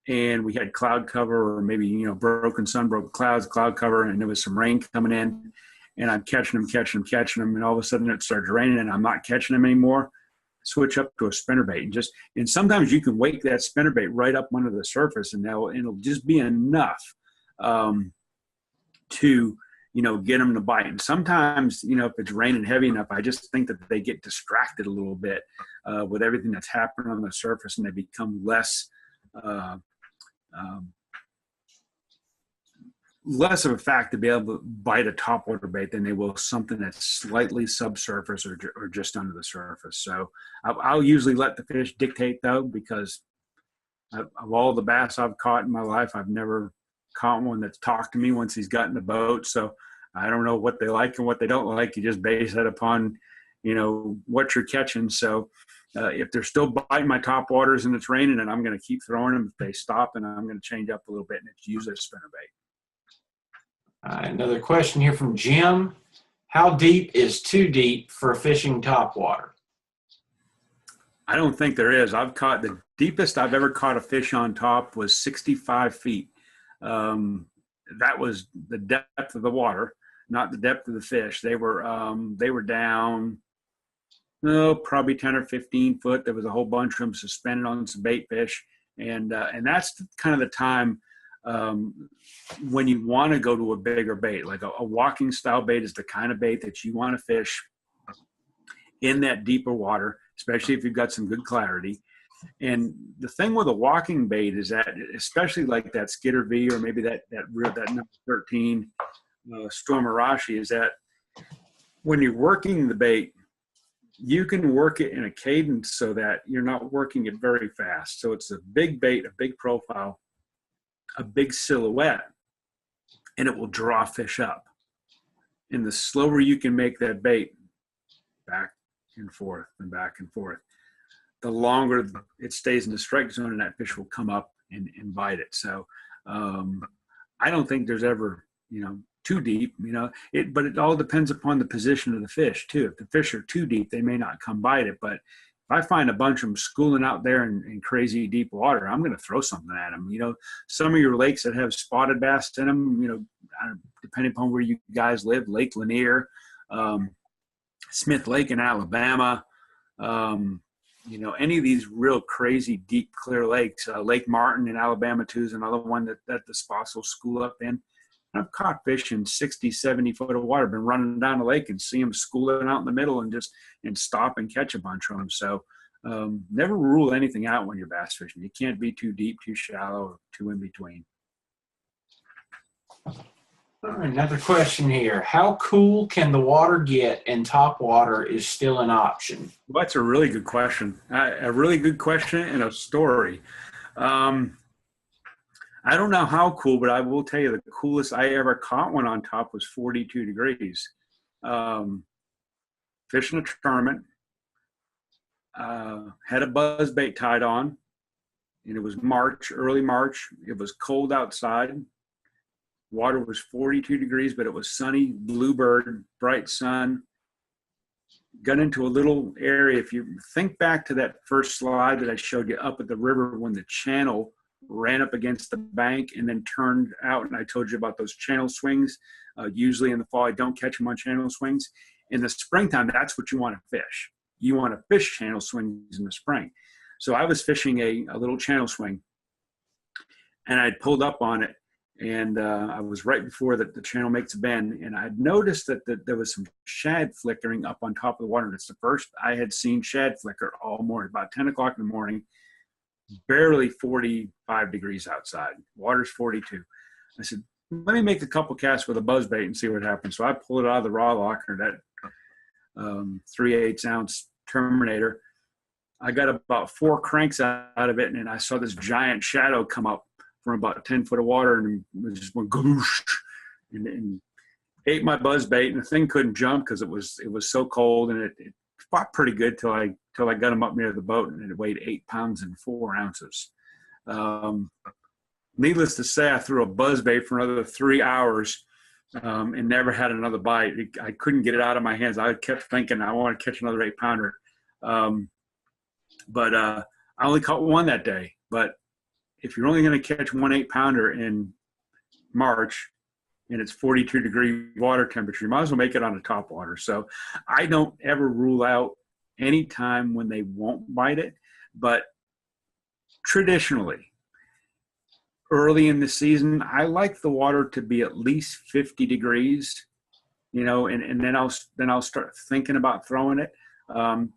and we had cloud cover, or maybe, broken sun, broke clouds, cloud cover, and there was some rain coming in, and I'm catching them, and all of a sudden it starts raining and I'm not catching them anymore. Switch up to a spinnerbait, and sometimes you can wake that spinnerbait right up under the surface, and it'll just be enough to get them to bite. And sometimes, if it's raining heavy enough, I just think that they get distracted a little bit with everything that's happening on the surface, and they become less of a fact to be able to bite a topwater bait than they will something that's slightly subsurface or just under the surface. So I'll usually let the fish dictate, though, because of all the bass I've caught in my life, I've never caught one that's talked to me once he's got in the boat. So I don't know what they like and what they don't like. You just base that upon, what you're catching. So if they're still biting my top waters and it's raining, and I'm going to keep throwing them. If they stop, and I'm going to change up a little bit, and it's usually a spinnerbait. Another question here from Jim. How deep is too deep for fishing topwater? I don't think there is. The deepest I've ever caught a fish on top was 65 feet. That was the depth of the water, not the depth of the fish. They were down, probably 10 or 15 foot. There was a whole bunch of them suspended on some bait fish. And that's kind of the time when you want to go to a bigger bait. Like a walking style bait is the kind of bait that you want to fish in that deeper water, especially if you've got some good clarity. And the thing with a walking bait is that, especially like that Skitter V, or maybe that number 13 Stormarashi, is that when you're working the bait, you can work it in a cadence so that you're not working it very fast. So it's a big bait, a big profile, a big silhouette, and it will draw fish up. And the slower you can make that bait back and forth and back and forth, the longer it stays in the strike zone, and that fish will come up and bite it. So I don't think there's ever, too deep, but it all depends upon the position of the fish too. If the fish are too deep, they may not come bite it. But if I find a bunch of them schooling out there in crazy deep water, I'm going to throw something at them. Some of your lakes that have spotted bass in them, depending upon where you guys live, Lake Lanier, Smith Lake in Alabama, any of these real crazy deep clear lakes. Lake Martin in Alabama too is another one that the spots will school up in. I've caught fish in 60, 70 foot of water, been running down the lake and see them schooling out in the middle and stop and catch a bunch of them. So never rule anything out when you're bass fishing. You can't be too deep, too shallow, or too in between. All right, another question here. How cool can the water get and topwater is still an option? Well, that's a really good question. A really good question and a story. I don't know how cool, but I will tell you the coolest I ever caught one on top was 42 degrees. Fishing a tournament, had a buzzbait tied on, and it was early March. It was cold outside. Water was 42 degrees, but it was sunny, bluebird, bright sun. Got into a little area. If you think back to that first slide that I showed you up at the river when the channel ran up against the bank and then turned out, and I told you about those channel swings. Usually in the fall, I don't catch them on channel swings. In the springtime, that's what you want to fish. You want to fish channel swings in the spring. So I was fishing a little channel swing, and I'd pulled up on it, And I was right before the channel makes a bend, and I'd noticed that there was some shad flickering up on top of the water. And it's the first I had seen shad flicker all morning, about 10 o'clock in the morning, barely 45 degrees outside. Water's 42. I said, let me make a couple casts with a buzzbait and see what happens. So I pulled it out of the raw locker, that 3/8 ounce Terminator. I got about 4 cranks out of it, and I saw this giant shadow come up from about 10 foot of water, and it just went goosh and ate my buzzbait. And the thing couldn't jump because it was so cold, and it fought pretty good till I got him up near the boat, and it weighed 8 pounds and 4 ounces. Needless to say, I threw a buzzbait for another 3 hours and never had another bite. I couldn't get it out of my hands. I kept thinking I want to catch another 8-pounder. But I only caught one that day. But if you're only going to catch one 8-pounder in March and it's 42-degree water temperature, you might as well make it on a topwater. So I don't ever rule out any time when they won't bite it. But traditionally, early in the season, I like the water to be at least 50 degrees, and then I'll start thinking about throwing it.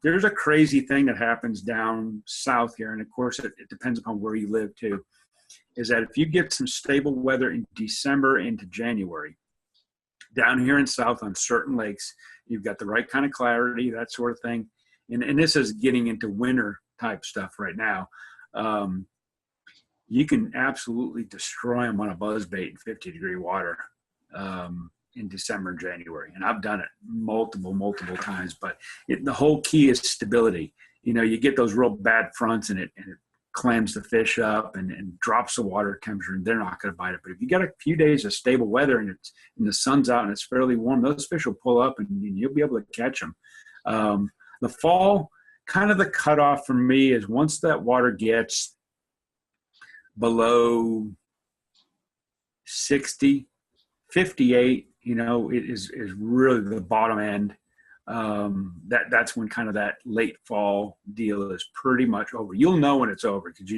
There's a crazy thing that happens down south here, and of course it depends upon where you live too, is that if you get some stable weather in December into January, down here in south on certain lakes, you've got the right kind of clarity, that sort of thing. And this is getting into winter type stuff right now. You can absolutely destroy them on a buzzbait in 50-degree water in December and January. And I've done it multiple times. But the whole key is stability. You get those real bad fronts, and it clams the fish up and drops the water temperature, and they're not going to bite it. But if you got a few days of stable weather and the sun's out and it's fairly warm, those fish will pull up and you'll be able to catch them. The fall, kind of the cutoff for me is once that water gets below 60, 58, it is really the bottom end. That's when kind of that late fall deal is pretty much over. You'll know when it's over because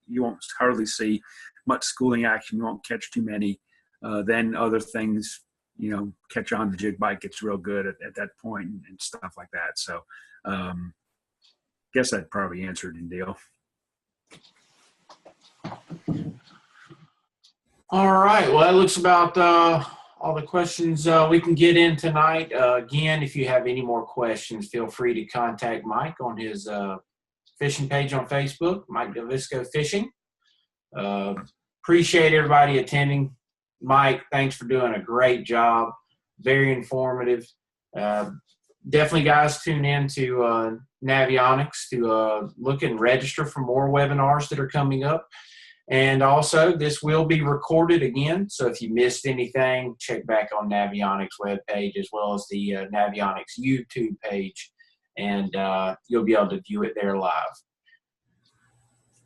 you won't hardly see much schooling action. You won't catch too many. Then other things, catch on. The jig bite gets real good at that point and stuff like that. So guess that probably answered the deal. All right. Well, that looks about all the questions we can get in tonight. Again, if you have any more questions, feel free to contact Mike on his fishing page on Facebook, Mike Delvisco Fishing. Appreciate everybody attending. Mike, thanks for doing a great job. Very informative. Definitely, guys, tune in to Navionics to look and register for more webinars that are coming up. And also, this will be recorded again, so if you missed anything, check back on Navionics webpage as well as the Navionics YouTube page, and you'll be able to view it there live.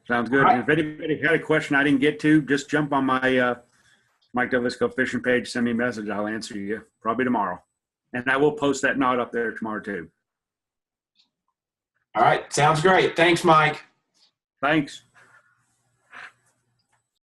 Sounds good. Right. If anybody had a question I didn't get to, just jump on my Mike Delvisco fishing page, send me a message. I'll answer you probably tomorrow. And I will post that knot up there tomorrow too. All right. Sounds great. Thanks, Mike. Thanks.